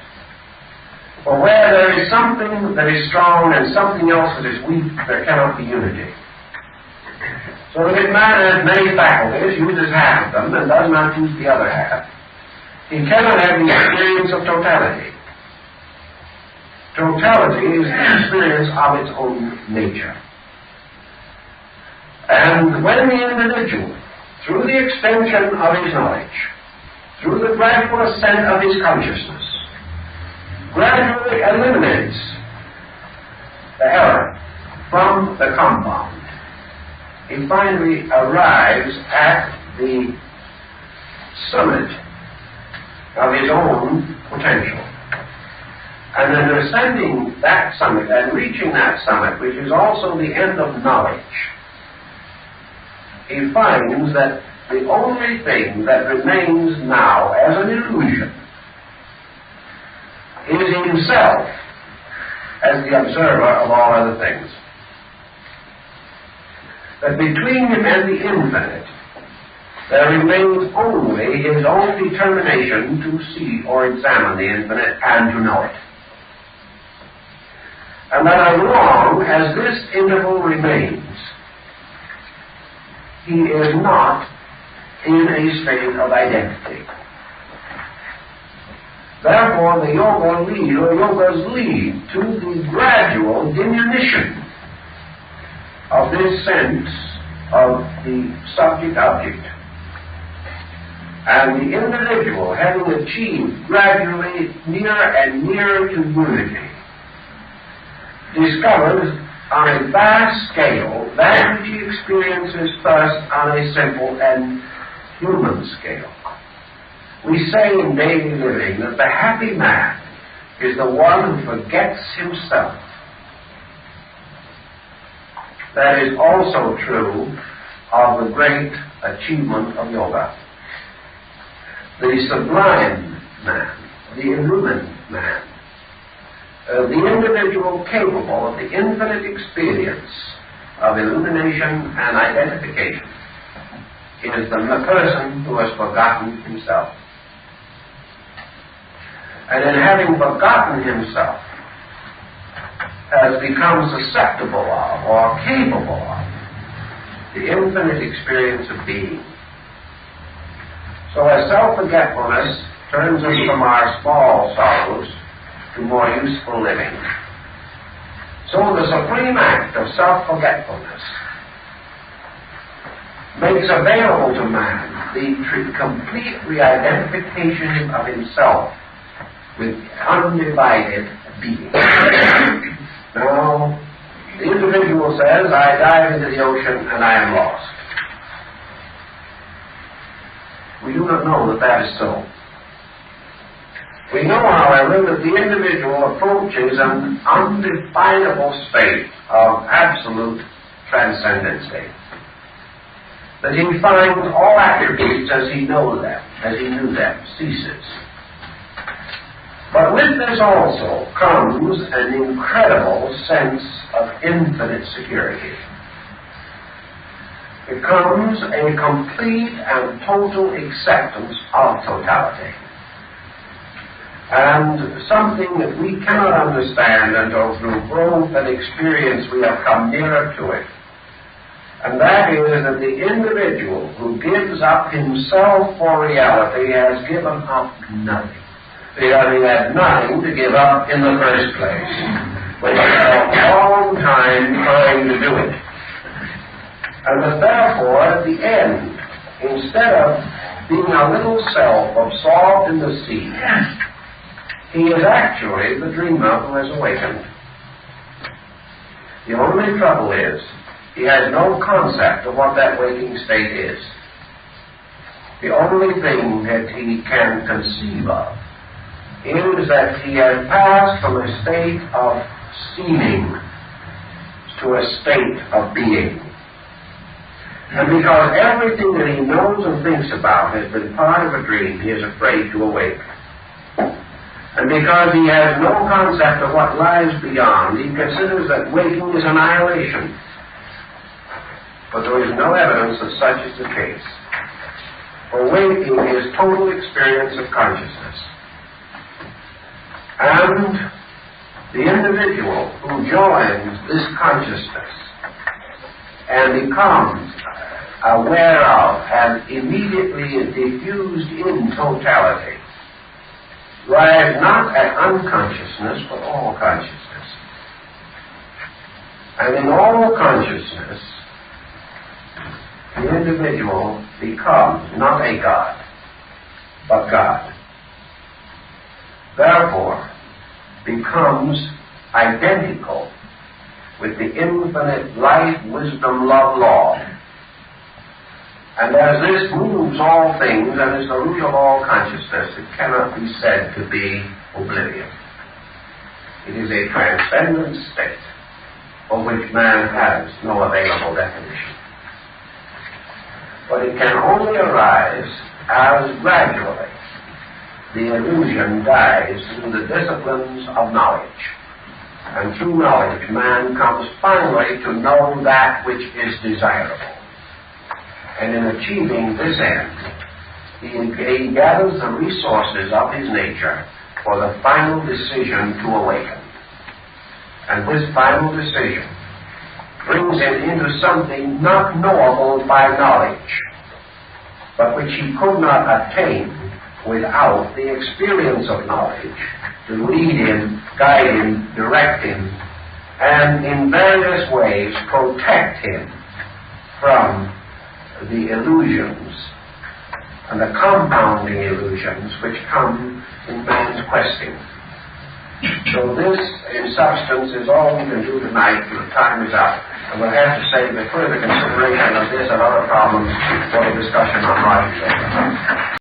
For where there is something that is strong and something else that is weak, there cannot be unity. So that if man has many faculties, uses half of them, and does not use the other half, he cannot have the experience of totality. Totality is the experience of its own nature. And when the individual, through the extension of his knowledge, through the gradual ascent of his consciousness, gradually eliminates the error from the compound, he finally arrives at the summit of his own potential. And then ascending that summit and reaching that summit, which is also the end of knowledge, he finds that the only thing that remains now as an illusion is himself as the observer of all other things. That between him and the infinite, there remains only his own determination to see or examine the infinite and to know it. And that as long as this interval remains, he is not in a state of identity. Therefore, the yogas lead to the gradual diminution of this sense of the subject-object. And the individual, having achieved gradually nearer and nearer to unity, discovers on a vast scale that which he experiences first on a simple and human scale. We say in daily living that the happy man is the one who forgets himself. That is also true of the great achievement of yoga. The sublime man, the illumined man, the individual capable of the infinite experience of illumination and identification, is the person who has forgotten himself. And in having forgotten himself, has become susceptible of or capable of the infinite experience of being. So as self-forgetfulness turns us from our small sorrows to more useful living, so the supreme act of self-forgetfulness makes available to man the complete re-identification of himself with undivided being. Now, the individual says, I dive into the ocean and I am lost. We do not know that that is so. We know, however, that the individual approaches an undefinable state of absolute transcendency. That he finds all attributes as he knows them, as he knew them, ceases. But with this also comes an incredible sense of infinite security. It comes a complete and total acceptance of totality. And something that we cannot understand until through growth and experience we have come nearer to it. And that is that the individual who gives up himself for reality has given up nothing. Because he had nothing to give up in the first place, when he had a long time trying to do it. And that therefore, at the end, instead of being a little self absorbed in the sea, he is actually the dreamer who has awakened. The only trouble is, he has no concept of what that waking state is. The only thing that he can conceive of is that he has passed from a state of seeming to a state of being. And because everything that he knows and thinks about has been part of a dream, he is afraid to awake. And because he has no concept of what lies beyond, he considers that waking is annihilation. But there is no evidence that such is the case. For waking is total experience of consciousness. And the individual who joins this consciousness and becomes aware of and immediately diffused in totality lies not at unconsciousness but all consciousness. And in all consciousness, the individual becomes not a God, but God. Therefore, becomes identical with the infinite life, wisdom, love, law. And as this moves all things and is the root of all consciousness, it cannot be said to be oblivion. It is a transcendent state for which man has no available definition. But it can only arise as gradually the illusion dies through the disciplines of knowledge. And through knowledge, man comes finally to know that which is desirable. And in achieving this end, he gathers the resources of his nature for the final decision to awaken. And this final decision brings him into something not knowable by knowledge, but which he could not attain without the experience of knowledge to lead him, guide him, direct him, and in various ways protect him from the illusions and the compounding illusions which come in man's questing. So this, in substance, is all we can do tonight, for the time is up. And we'll have to save the further consideration of this and other problems for the discussion on logic.